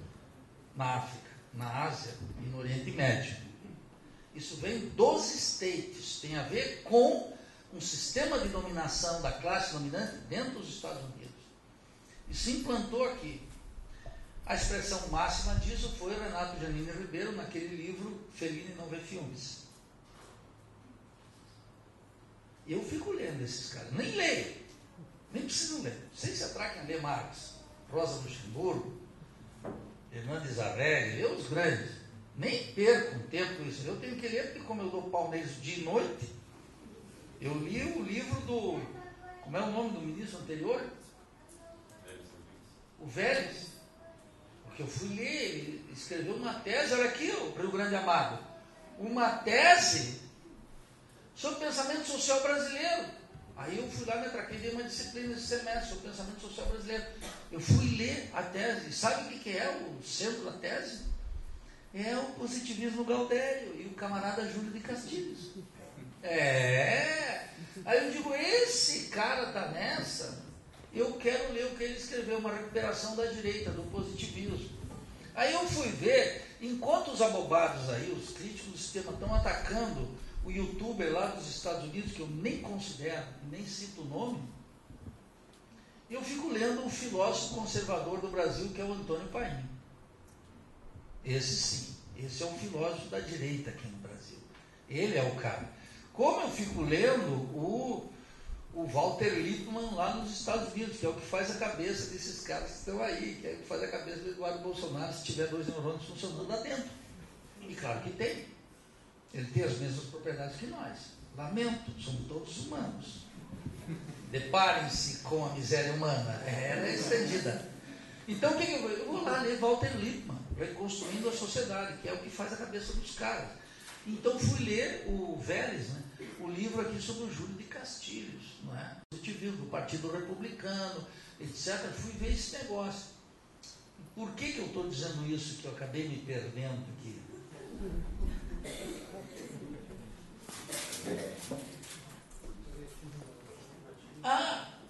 Speaker 2: na África, na Ásia e no Oriente Médio. Isso vem dos States, tem a ver com um sistema de dominação da classe dominante dentro dos Estados Unidos. E se implantou aqui. A expressão máxima disso foi o Renato Janine Ribeiro naquele livro Fellini Não Vê Filmes. Eu fico lendo esses caras, nem leio, nem preciso ler. Vocês se atraquem a ler Marx, Rosa Luxemburgo, Hernandes Arregui, lê os grandes. Nem perco um tempo com isso. Eu tenho que ler porque como eu dou pau neles dia e noite, eu li o livro do... Como é o nome do ministro anterior? O Vélez. Porque eu fui ler, ele escreveu uma tese, olha aqui, o Rio Grande Amado. Uma tese sobre o pensamento social brasileiro. Aí eu fui lá, me atraquei, dei uma disciplina esse semestre sobre o pensamento social brasileiro. Eu fui ler a tese. Sabe o que é o centro da tese? É o positivismo gaudério e o camarada Júlio de Castilhos. Aí eu digo, esse cara está nessa, eu quero ler o que ele escreveu, uma recuperação da direita, do positivismo. Aí eu fui ver, enquanto os abobados aí, os críticos do sistema estão atacando o youtuber lá dos Estados Unidos, que eu nem considero, nem cito o nome, eu fico lendo um filósofo conservador do Brasil, que é o Antônio Paim. Esse sim, esse é um filósofo da direita aqui no Brasil. Ele é o cara. Como eu fico lendo o Walter Lippmann lá nos Estados Unidos, que é o que faz a cabeça desses caras que estão aí, que é o que faz a cabeça do Eduardo Bolsonaro, se tiver 2 neurônios funcionando lá dentro. E claro que tem. Ele tem as mesmas propriedades que nós. Lamento, somos todos humanos. Deparem-se com a miséria humana. Ela é estendida. Então, o que eu vou lá ler Walter Lippmann, Reconstruindo a Sociedade, que é o que faz a cabeça dos caras. Então, fui ler o Vélez, né, o livro aqui sobre o Júlio de Castilhos, não é? Positivismo, do Partido Republicano, etc. Fui ver esse negócio. Por que eu estou dizendo isso, que eu acabei me perdendo aqui?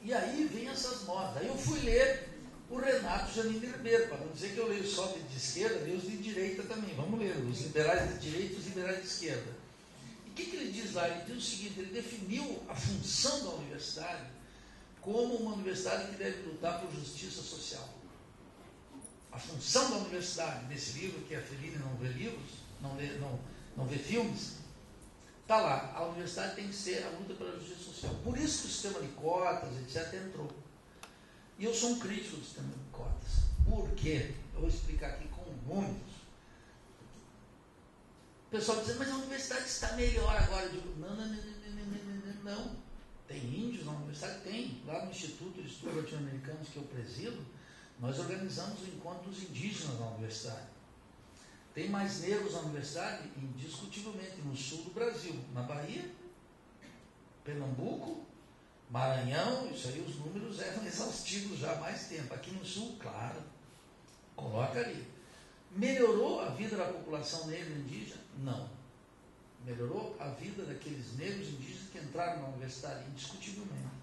Speaker 2: E aí vem essas modas. Aí eu fui ler o Renato Janine Ribeiro, para não dizer que eu leio só de esquerda, leio os de direita também. Vamos ler, os liberais de direita e os liberais de esquerda. E o que ele diz lá? Ele diz o seguinte, ele definiu a função da universidade como uma universidade que deve lutar por justiça social. A função da universidade, nesse livro, que é Fellini Não Vê Livros, não vê filmes, está lá, a universidade tem que ser a luta pela justiça social. Por isso que o sistema de cotas, etc., entrou. E eu sou um crítico do sistema de cotas. Por quê? Eu vou explicar aqui com números. O pessoal diz, mas a universidade está melhor agora. Eu digo, não. Tem índios na universidade? Tem. Lá no Instituto de Estudos Latino-Americanos que eu presido, nós organizamos o encontro dos indígenas na universidade. Tem mais negros na universidade? Indiscutivelmente, no sul do Brasil. Na Bahia, Pernambuco, Maranhão, isso aí os números eram exaustivos já há mais tempo. Aqui no sul, claro, coloca ali. Melhorou a vida da população negra e indígena? Não. Melhorou a vida daqueles negros e indígenas que entraram na universidade, indiscutivelmente.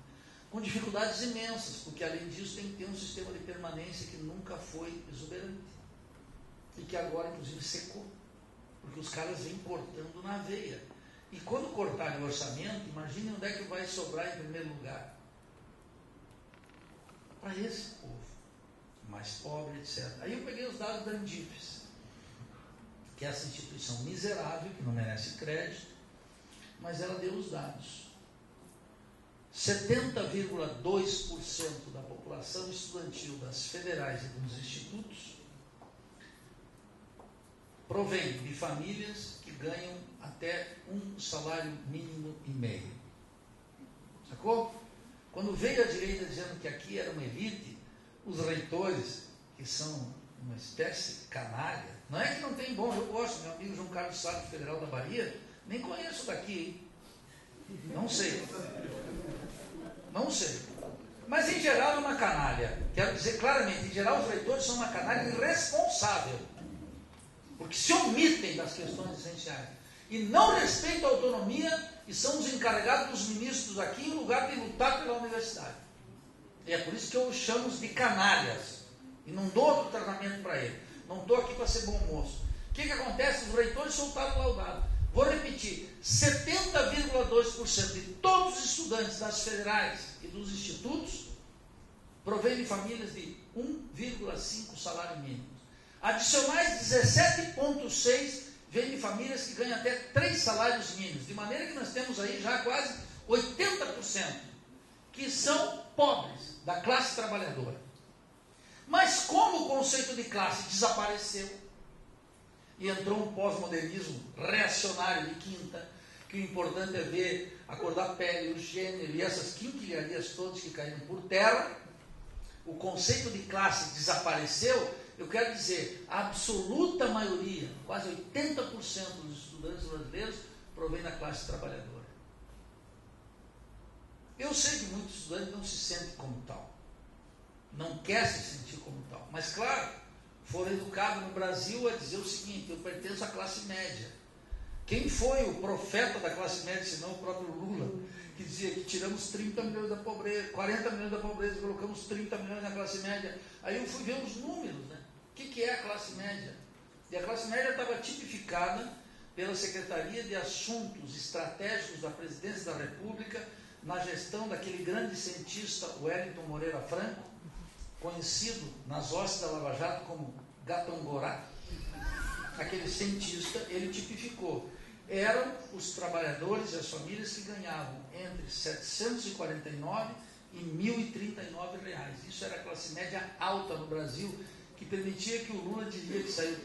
Speaker 2: Com dificuldades imensas, porque além disso tem que ter um sistema de permanência que nunca foi exuberante. E que agora, inclusive, secou. porque os caras vêm cortando na veia. E quando cortarem o orçamento, imagine onde é que vai sobrar em primeiro lugar. Para esse povo, mais pobre, etc. Aí eu peguei os dados da Andifes, que é essa instituição miserável, que não merece crédito, mas ela deu os dados. 70,2% da população estudantil das federais e dos institutos provém de famílias que ganham até um salário mínimo e meio. Sacou? Quando veio a direita dizendo que aqui era uma elite, os reitores, que são uma espécie de canalha, não é que não tem bom, eu gosto, meu amigo João Carlos Salles, federal da Bahia, nem conheço daqui, hein? Não sei. Não sei. Mas em geral é uma canalha. Quero dizer claramente, em geral os reitores são uma canalha irresponsável, porque se omitem das questões essenciais e não respeitam a autonomia e são os encarregados dos ministros aqui em lugar de lutar pela universidade. E é por isso que eu os chamo de canalhas e não dou outro tratamento para ele. Não estou aqui para ser bom moço. O que acontece? Os reitores soltaram lá o dado. Vou repetir, 70,2% de todos os estudantes das federais e dos institutos provêm de famílias de 1,5 salário mínimo. Adicionais 17,6% vêm de famílias que ganham até 3 salários mínimos, de maneira que nós temos aí já quase 80% que são pobres, da classe trabalhadora. Mas como o conceito de classe desapareceu e entrou um pós-modernismo reacionário de quinta, que o importante é ver a cor da pele, o gênero e essas quinquilharias todas que caíram por terra, o conceito de classe desapareceu. Eu quero dizer, a absoluta maioria, quase 80% dos estudantes brasileiros provém da classe trabalhadora. Eu sei que muitos estudantes não se sentem como tal, não quer se sentir como tal, mas claro, foram educados no Brasil a dizer o seguinte: eu pertenço à classe média. Quem foi o profeta da classe média, senão o próprio Lula, que dizia que tiramos 30 milhões da pobreza, 40 milhões da pobreza e colocamos 30 milhões na classe média? Aí eu fui ver os números, né? O que é a classe média? E a classe média estava tipificada pela Secretaria de Assuntos Estratégicos da Presidência da República, na gestão daquele grande cientista Wellington Moreira Franco, conhecido nas hostes da Lava Jato como Gatongorá. Aquele cientista, ele tipificou. Eram os trabalhadores e as famílias que ganhavam entre R$ 749 e R$ 1.039 reais. Isso era a classe média alta no Brasil, que permitia que o Lula dizia que saiu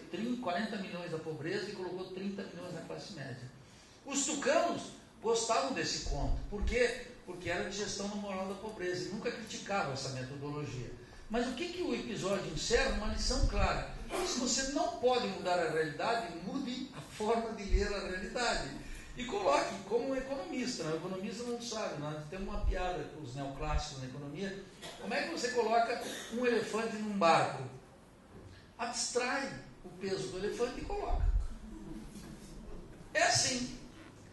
Speaker 2: 40 milhões da pobreza e colocou 30 milhões na classe média. Os tucanos gostavam desse conto. Por quê? Porque era de gestão no moral da pobreza e nunca criticavam essa metodologia. Mas o que o episódio encerra? Uma lição clara. Se você não pode mudar a realidade, mude a forma de ler a realidade. E coloque como um economista. O economista não sabe, nós temos uma piada com os neoclássicos na economia. Como é que você coloca um elefante num barco? Abstrai o peso do elefante e coloca. É assim.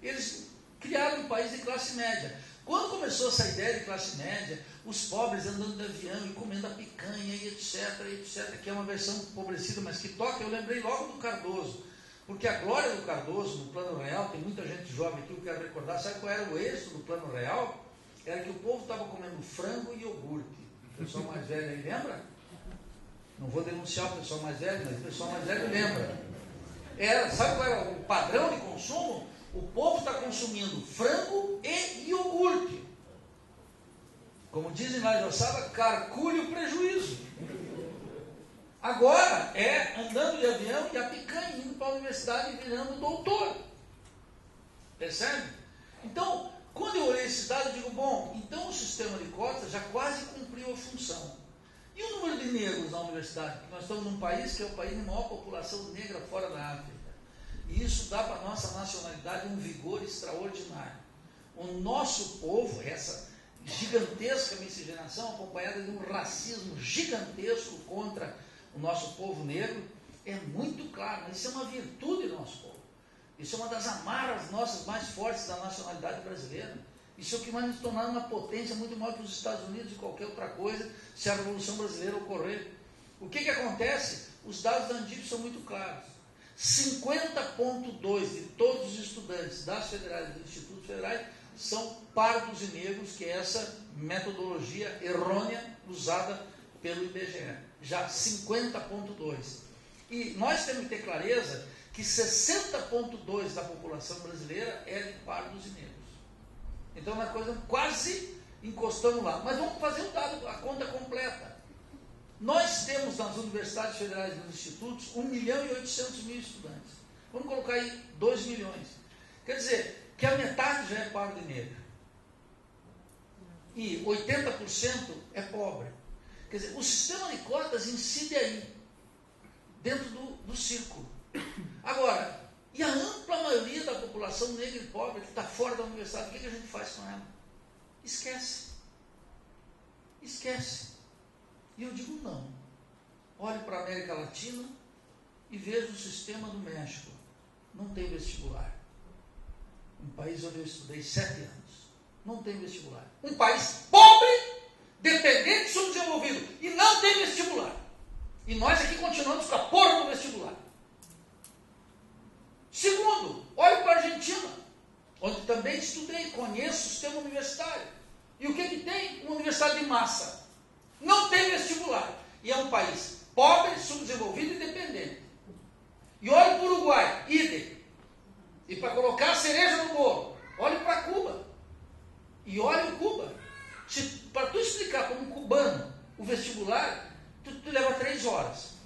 Speaker 2: Eles criaram um país de classe média. Quando começou essa ideia de classe média, os pobres andando de avião e comendo a picanha e etc, que é uma versão empobrecida, mas que toca, eu lembrei logo do Cardoso. Porque a glória do Cardoso no Plano Real, tem muita gente jovem aqui, eu quero recordar, sabe qual era o êxito do Plano Real? Era que o povo estava comendo frango e iogurte. O pessoal mais velho aí lembra? Não vou denunciar o pessoal mais velho, mas o pessoal mais velho lembra. Sabe qual era o padrão de consumo? O povo está consumindo frango e iogurte. Como dizem lá em Ossaba, calcule o prejuízo. Agora é andando de avião e a picanha indo para a universidade e virando doutor. Percebe? Então, quando eu olhei esses dados, eu digo, bom, então o sistema de cotas já quase cumpriu a função. E o número de negros na universidade? Porque nós estamos num país que é o país de maior população negra fora da África. E isso dá para a nossa nacionalidade um vigor extraordinário. O nosso povo, essa gigantesca miscigenação, acompanhada de um racismo gigantesco contra o nosso povo negro, é muito claro, mas isso é uma virtude do nosso povo. Isso é uma das amarras nossas mais fortes da nacionalidade brasileira. Isso é o que vai nos tornar uma potência muito maior que os Estados Unidos e qualquer outra coisa, se a Revolução Brasileira ocorrer. O que acontece? Os dados da Andif são muito claros. 50,2% de todos os estudantes das federais e dos institutos federais são pardos e negros, que é essa metodologia errônea usada pelo IBGE. Já 50,2%. E nós temos que ter clareza que 60,2% da população brasileira é de pardos e negros. Então, uma coisa, quase encostamos lá. Mas vamos fazer um dado, a conta completa. Nós temos nas universidades federais e nos institutos 1.800.000 estudantes. Vamos colocar aí 2 milhões. Quer dizer, que a metade já é pardo e negro. E 80% é pobre. Quer dizer, o sistema de cotas incide aí, dentro do círculo. Agora, e a ampla maioria da população negra e pobre que está fora da universidade, o que a gente faz com ela? Esquece. Esquece. E eu digo não. Olhe para a América Latina e veja o sistema do México. Não tem vestibular. Um país onde eu estudei 7 anos. Não tem vestibular. Um país pobre, dependente, subdesenvolvido. E não tem vestibular. E nós aqui continuamos com a porra do vestibular. Segundo, olhe para a Argentina, onde também estudei, conheço o sistema universitário. E o que tem? Uma universidade de massa. Não tem vestibular. E é um país pobre, subdesenvolvido e dependente. E olhe para o Uruguai, idem. E para colocar a cereja no bolo, olhe para Cuba. E olhe o Cuba. Para tu explicar para um cubano o vestibular, tu leva 3 horas.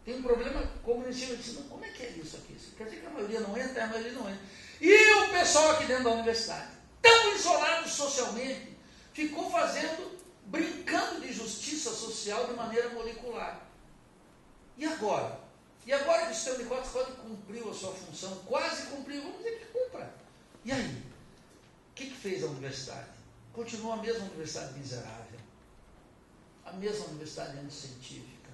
Speaker 2: Tem um problema cognitivo. Eu disse, não, como é que é isso aqui? Isso quer dizer que a maioria não entra, a maioria não entra. E o pessoal aqui dentro da universidade, tão isolado socialmente, ficou brincando de justiça social de maneira molecular. E agora? E agora que o sistema de cotas quase cumpriu a sua função, quase cumpriu, vamos dizer que cumpra. E aí? O que fez a universidade? Continua a mesma universidade miserável, a mesma universidade anticientífica,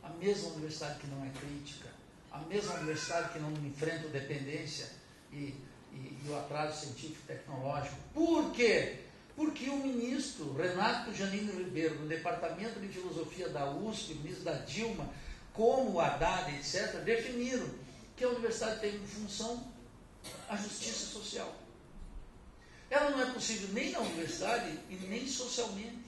Speaker 2: a mesma universidade que não é crítica, a mesma universidade que não enfrenta a dependência e o atraso científico e tecnológico. Por quê? Porque o ministro Renato Janino Ribeiro, do Departamento de Filosofia da USP, ministro da Dilma, como o Haddad, etc., definiram que a universidade tem como função a justiça social. Ela não é possível nem na universidade e nem socialmente.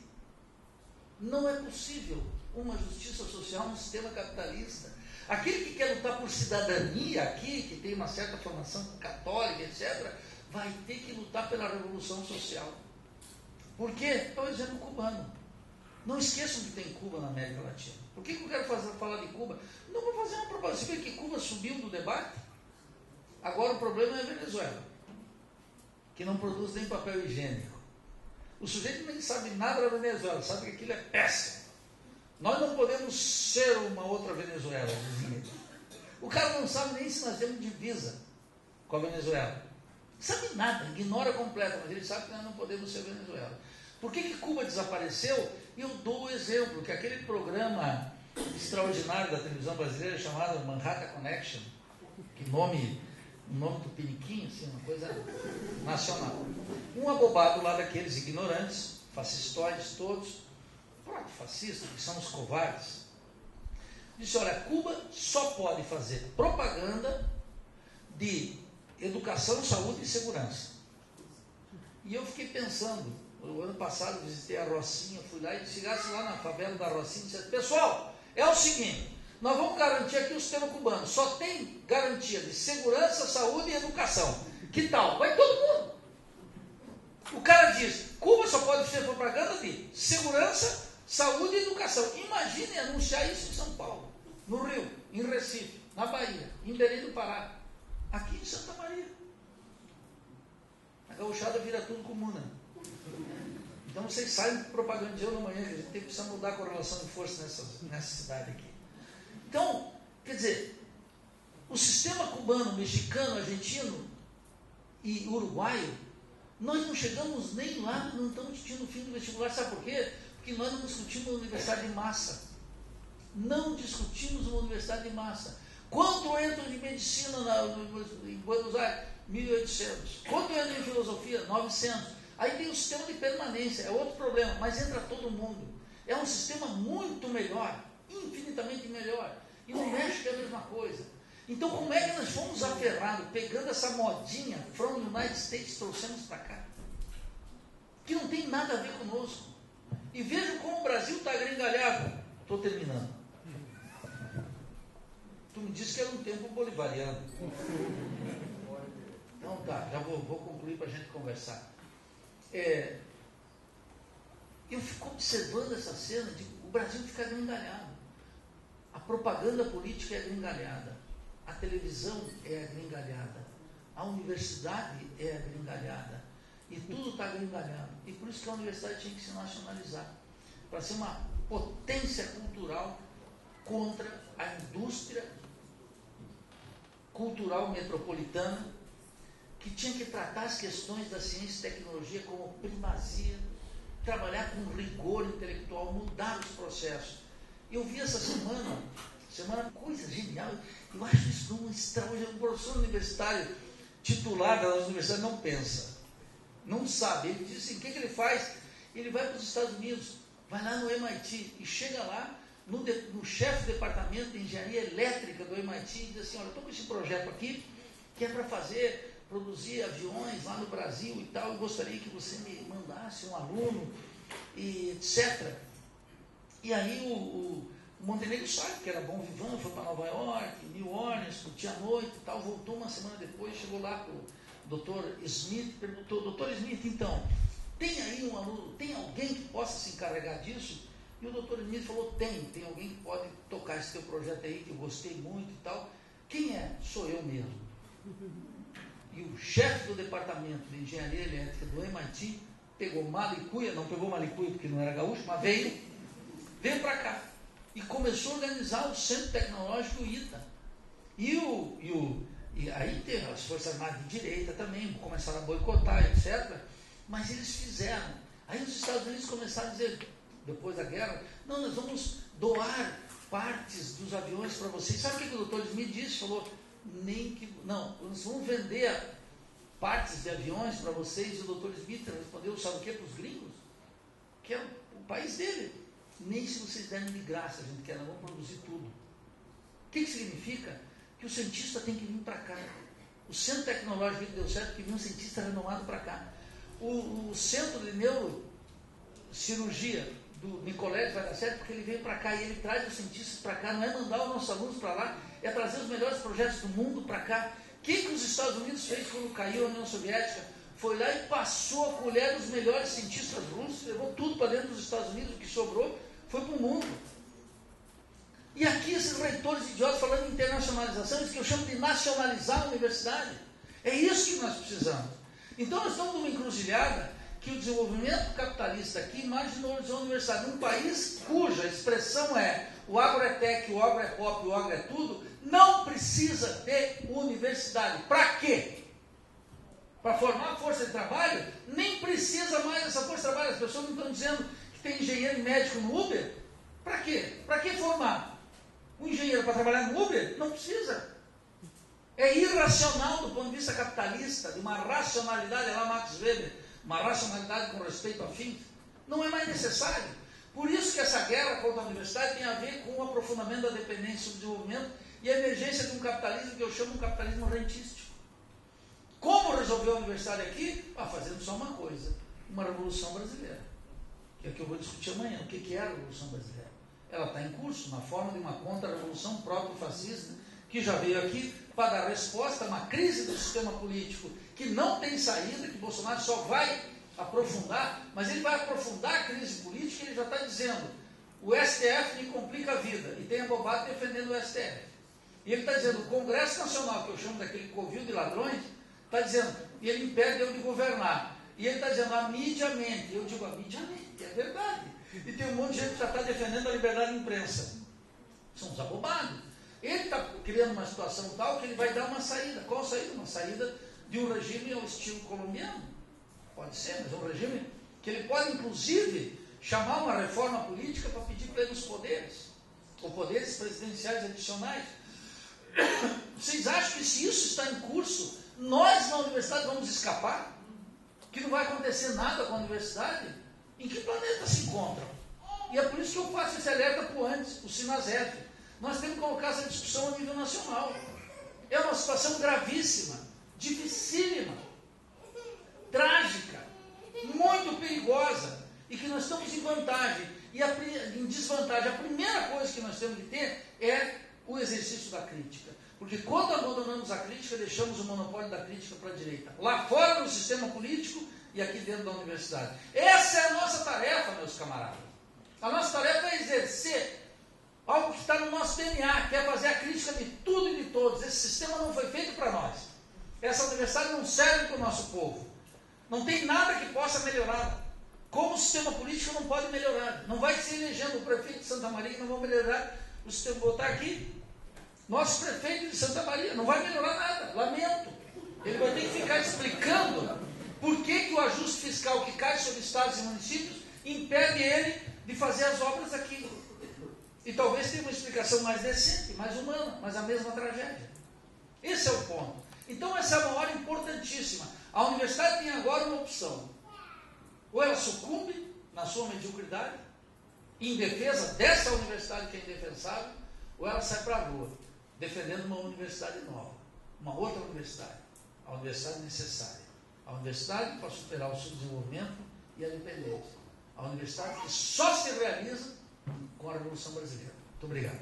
Speaker 2: Não é possível uma justiça social no sistema capitalista. Aquele que quer lutar por cidadania aqui, que tem uma certa formação católica, etc., vai ter que lutar pela revolução social. Por quê? É o exemplo cubano. Não esqueçam que tem Cuba na América Latina. Por que eu quero falar de Cuba? Não vou fazer uma propaganda. Você vê que Cuba subiu do debate? Agora o problema é a Venezuela, que não produz nem papel higiênico. O sujeito nem sabe nada da Venezuela, sabe que aquilo é péssimo. Nós não podemos ser uma outra Venezuela, dizia. O cara não sabe nem se nós temos divisa com a Venezuela. Sabe nada, ignora completamente, mas ele sabe que nós não podemos ser Venezuela. Por que Cuba desapareceu? E eu dou o exemplo, que aquele programa extraordinário da televisão brasileira chamado Manhattan Connection, que nome do piniquinho, assim, uma coisa nacional. Um abobado lá daqueles ignorantes, fascistoides todos, fascistas, que são os covardes, disse, olha, Cuba só pode fazer propaganda de educação, saúde e segurança. E eu fiquei pensando, o ano passado visitei a Rocinha, fui lá e chegasse lá na favela da Rocinha e disse, pessoal, é o seguinte, nós vamos garantir aqui o sistema cubano, só tem garantia de segurança, saúde e educação. Que tal? Vai todo mundo. O cara diz, Cuba só pode ser propaganda de segurança, saúde e educação. Imagine anunciar isso em São Paulo, no Rio, em Recife, na Bahia, em Belém do Pará, aqui em Santa Maria. A gauchada vira tudo comuna. Então vocês saem propagandando amanhã, que a gente precisa mudar a correlação de força nessa cidade aqui. Então, quer dizer, o sistema cubano, mexicano, argentino e uruguaio, nós não chegamos nem lá, não estamos discutindo o fim do vestibular. Sabe por quê? Porque nós não discutimos uma universidade de massa. Não discutimos uma universidade de massa. Quanto entra de medicina em Buenos Aires? 1.800. Quanto entra em filosofia? 900. Aí tem o sistema de permanência, é outro problema, mas entra todo mundo. É um sistema muito melhor, infinitamente melhor. E no México é a mesma coisa. Então, como é que nós fomos aferrados, pegando essa modinha from the United States, trouxemos para cá? Que não tem nada a ver conosco. E vejam como o Brasil está gringalhado. Estou terminando. Tu me disse que era um tempo bolivariano. Então tá, já vou concluir para a gente conversar. Eu fico observando essa cena de o Brasil fica gringalhado. A propaganda política é gringalhada. A televisão é gringalhada. A universidade é gringalhada. E tudo está gringalhado. E por isso que a universidade tinha que se nacionalizar. Para ser uma potência cultural contra a indústria cultural metropolitana, que tinha que tratar as questões da ciência e tecnologia como primazia, trabalhar com rigor intelectual, mudar os processos. Eu vi essa semana, coisa genial, eu acho isso um extraordinário. Um professor universitário titular da nossa universidade não pensa, não sabe. Ele diz assim, o que ele faz? Ele vai para os Estados Unidos, vai lá no MIT e chega lá no chefe do departamento de engenharia elétrica do MIT e diz assim, olha, estou com esse projeto aqui que é para produzir aviões lá no Brasil e tal, eu gostaria que você me mandasse um aluno, e etc. E aí o Montenegro sabe que era bom vivant, foi para Nova York, New Orleans, curtia a noite e tal, voltou uma semana depois, chegou lá para o Dr. Smith, perguntou, Dr. Smith, então, tem aí um aluno, tem alguém que possa se encarregar disso? E o Dr. Smith falou, tem alguém que pode tocar esse teu projeto aí, que eu gostei muito e tal. Quem é? Sou eu mesmo. E o chefe do departamento de engenharia elétrica do MIT pegou malicuia, não pegou malicuia porque não era gaúcho, mas veio para cá e começou a organizar o Centro Tecnológico ITA. E aí teve as Forças Armadas de direita também, começaram a boicotar, etc. Mas eles fizeram. Aí os Estados Unidos começaram a dizer, depois da guerra, não, nós vamos doar partes dos aviões para vocês. Sabe o que o Dr. Smith disse? Falou, nós vamos vender partes de aviões para vocês. E o Dr. Smith respondeu, sabe o que? Para os gringos, que é o país dele. Nem se vocês derem de graça, a gente quer, nós vamos produzir tudo. O que significa? Que o cientista tem que vir para cá. O centro tecnológico que deu certo, que vinha um cientista renomado para cá. O centro de neurocirurgia do Nicoletti vai dar certo porque ele vem para cá e ele traz os cientistas para cá, não é mandar os nossos alunos para lá, é trazer os melhores projetos do mundo para cá. O que os Estados Unidos fez quando caiu a União Soviética? Foi lá e passou a colher dos melhores cientistas russos, levou tudo para dentro dos Estados Unidos, o que sobrou foi para o mundo. E aqui esses reitores idiotas falando de internacionalização, isso que eu chamo de nacionalizar a universidade. É isso que nós precisamos. Então nós estamos numa encruzilhada que o desenvolvimento capitalista aqui imaginou a universidade, um país cuja expressão é o agro é tech, o agro é pop, o agro é tudo, não precisa de universidade. Para quê? Para formar força de trabalho? Nem precisa mais dessa força de trabalho. As pessoas não estão dizendo que tem engenheiro e médico no Uber. Para quê? Para que formar? Um engenheiro para trabalhar no Uber? Não precisa. É irracional do ponto de vista capitalista, de uma racionalidade, lá Max Weber, uma racionalidade com respeito a fins, não é mais necessário. Por isso que essa guerra contra a universidade tem a ver com o aprofundamento da dependência do desenvolvimento e a emergência de um capitalismo que eu chamo de um capitalismo rentístico. Como resolver a universidade aqui? Fazendo só uma coisa, uma revolução brasileira, que é o que eu vou discutir amanhã. O que é a revolução brasileira? Ela está em curso, na forma de uma contra-revolução próprio-fascista, que já veio aqui para dar resposta a uma crise do sistema político que não tem saída, que Bolsonaro só vai aprofundar, mas ele vai aprofundar a crise política e ele já está dizendo, o STF me complica a vida, e tem a bobada defendendo o STF. E ele está dizendo, o Congresso Nacional, que eu chamo daquele covil de ladrões, está dizendo, e ele impede eu de governar. E ele está dizendo, a mídia mente. E eu digo, a mídia mente, é verdade. E tem um monte de gente que já está defendendo a liberdade de imprensa. São uns abobados. Ele está criando uma situação tal que ele vai dar uma saída. Qual saída? Uma saída de um regime ao estilo colombiano. Pode ser, mas é um regime que ele pode, inclusive, chamar uma reforma política para pedir plenos poderes, ou poderes presidenciais adicionais. Vocês acham que se isso está em curso, nós na universidade vamos escapar? Que não vai acontecer nada com a universidade? Em que planeta se encontram? E é por isso que eu faço esse alerta para o antes, o Sinasef. nós temos que colocar essa discussão a nível nacional. É uma situação gravíssima, dificílima, trágica, muito perigosa, e que nós estamos em vantagem e em desvantagem. A primeira coisa que nós temos que ter é o exercício da crítica. Porque quando abandonamos a crítica, deixamos o monopólio da crítica para a direita. Lá fora no sistema político e aqui dentro da universidade. Essa é a nossa tarefa, meus camaradas. A nossa tarefa é exercer algo que está no nosso DNA, que é fazer a crítica de tudo e de todos. Esse sistema não foi feito para nós. Essa universidade não serve para o nosso povo. Não tem nada que possa melhorar. Como o sistema político não pode melhorar. Não vai se elegendo o prefeito de Santa Maria que não vai melhorar o sistema. Vou botar aqui. Nosso prefeito de Santa Maria não vai melhorar nada. Lamento. Ele vai ter que ficar explicando por que o ajuste fiscal que cai sobre estados e municípios impede ele de fazer as obras aqui. E talvez tenha uma explicação mais decente, mais humana, mas a mesma tragédia. Esse é o ponto. Então essa é uma hora importantíssima. A universidade tem agora uma opção. Ou ela sucumbe na sua mediocridade, em defesa dessa universidade que é indefensável, ou ela sai para a rua, defendendo uma universidade nova, uma outra universidade, a universidade necessária. A universidade para superar o subdesenvolvimento e a dependência. A universidade que só se realiza com a Revolução Brasileira. Muito obrigado.